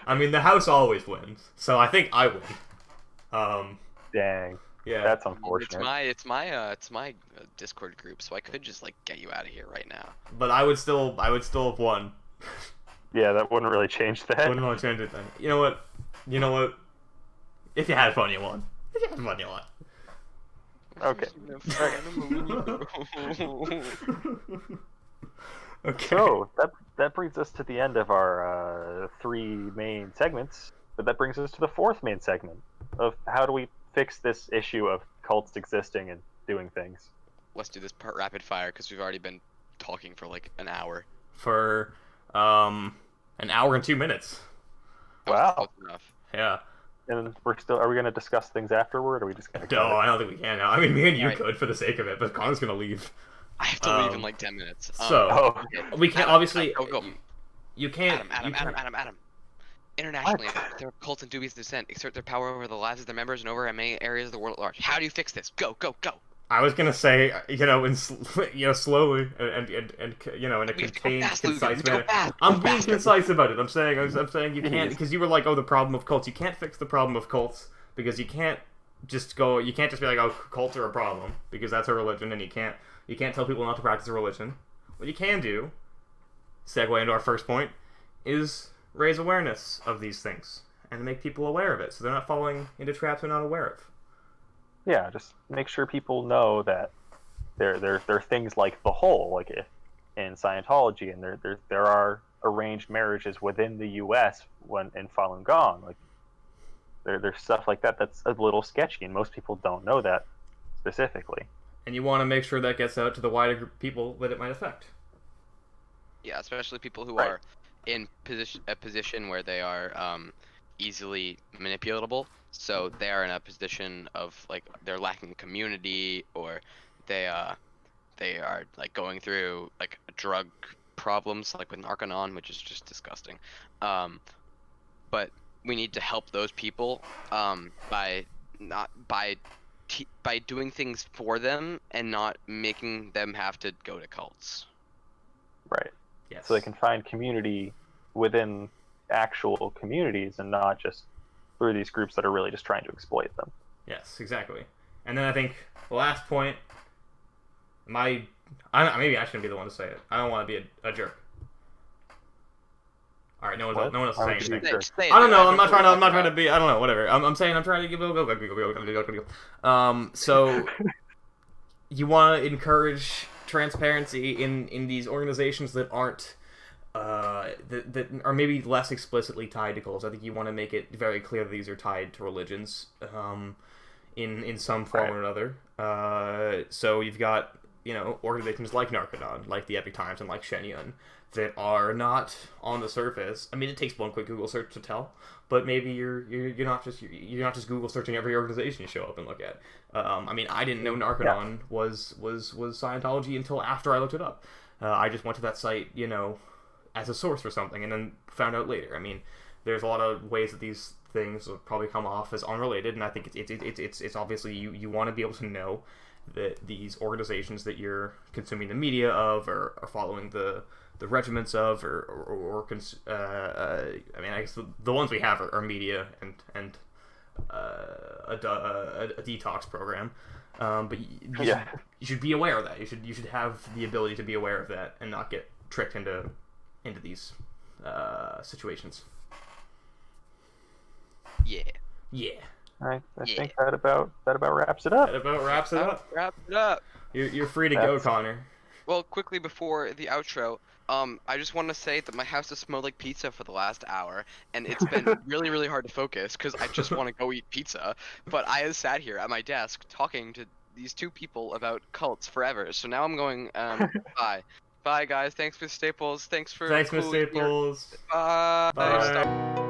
I mean, the house always wins, so I think I win. Dang. Yeah. That's unfortunate. It's my Discord group, so I could just like get you out of here right now. But I would still have won. Yeah, that wouldn't really change that. Wouldn't really change it then. You know what? If you had fun, you won. If you had fun, you won. Okay. Okay. So that brings us to the end of our 3 main segments, but that brings us to the 4th main segment of how do we fix this issue of cults existing and doing things. Let's do this part rapid fire because we've already been talking for like an hour. For an hour and 2 minutes. Wow. Close enough. Yeah. And are we going to discuss things afterward, or are we just going to? No, I don't think we can now. I mean, me and you Right. could for the sake of it, but Connor's gonna leave. I have to leave in like 10 minutes. So we can't Adam, obviously. go. You can't. Adam. Internationally, there are cults and dubious descent exert their power over the lives of their members and over many areas of the world at large. How do you fix this? Go. I was gonna say, slowly and in a contained, concise manner. I'm being concise about it. I'm saying you can't, because you were like, oh, the problem of cults. You can't fix the problem of cults because you can't just be like, oh, cults are a problem because that's a religion, and you can't tell people not to practice a religion. What you can do, segue into our first point, is raise awareness of these things and make people aware of it, so they're not falling into traps they're not aware of. Yeah, just make sure people know that there are things like the whole, like in Scientology, and there are arranged marriages within the U.S. in Falun Gong. Like there's stuff like that that's a little sketchy, and most people don't know that specifically. And you want to make sure that gets out to the wider group of people that it might affect. Yeah, especially people who Right. are in a position where they are easily manipulatable. So they are in a position of like they're lacking community, or they are like going through like drug problems, like with Narconon, which is just disgusting. But we need to help those people by doing things for them and not making them have to go to cults. Right. Yes. So they can find community within actual communities and not just through these groups that are really just trying to exploit them. Yes, exactly. And then I think the last point, maybe I shouldn't be the one to say it. I don't want to be a jerk. All right, no one else is saying anything. Say it, I don't know. dude. I'm not trying to be. I don't know. Whatever. I'm saying I'm trying to give. Go. So you want to encourage transparency in these organizations that aren't that are maybe less explicitly tied to cults. I think you want to make it very clear that these are tied to religions, in some form or another. So you've got, organizations like Narconon, like the Epic Times, and like Shenyun, that are not on the surface. I mean, it takes one quick Google search to tell, but maybe you're not just Google searching every organization you show up and look at. I mean, I didn't know Narconon was Scientology until after I looked it up. I just went to that site, as a source for something, and then found out later. I mean, there's a lot of ways that these things will probably come off as unrelated, and I think it's obviously you want to be able to know that these organizations that you're consuming the media of or following the regiments of I mean, I guess the ones we have are media and a detox program, but you should be aware of that. You should have the ability to be aware of that and not get tricked into these situations. Yeah. I think that about wraps it up. Wrap it up. You're free to go, Connor. Well, quickly before the outro, I just want to say that my house has smelled like pizza for the last hour, and it's been really, really hard to focus because I just want to go eat pizza. But I have sat here at my desk talking to these two people about cults forever. So now I'm going, bye. Bye, guys. Thanks, Miss Staples. Thanks, Miss Staples. Bye. Bye.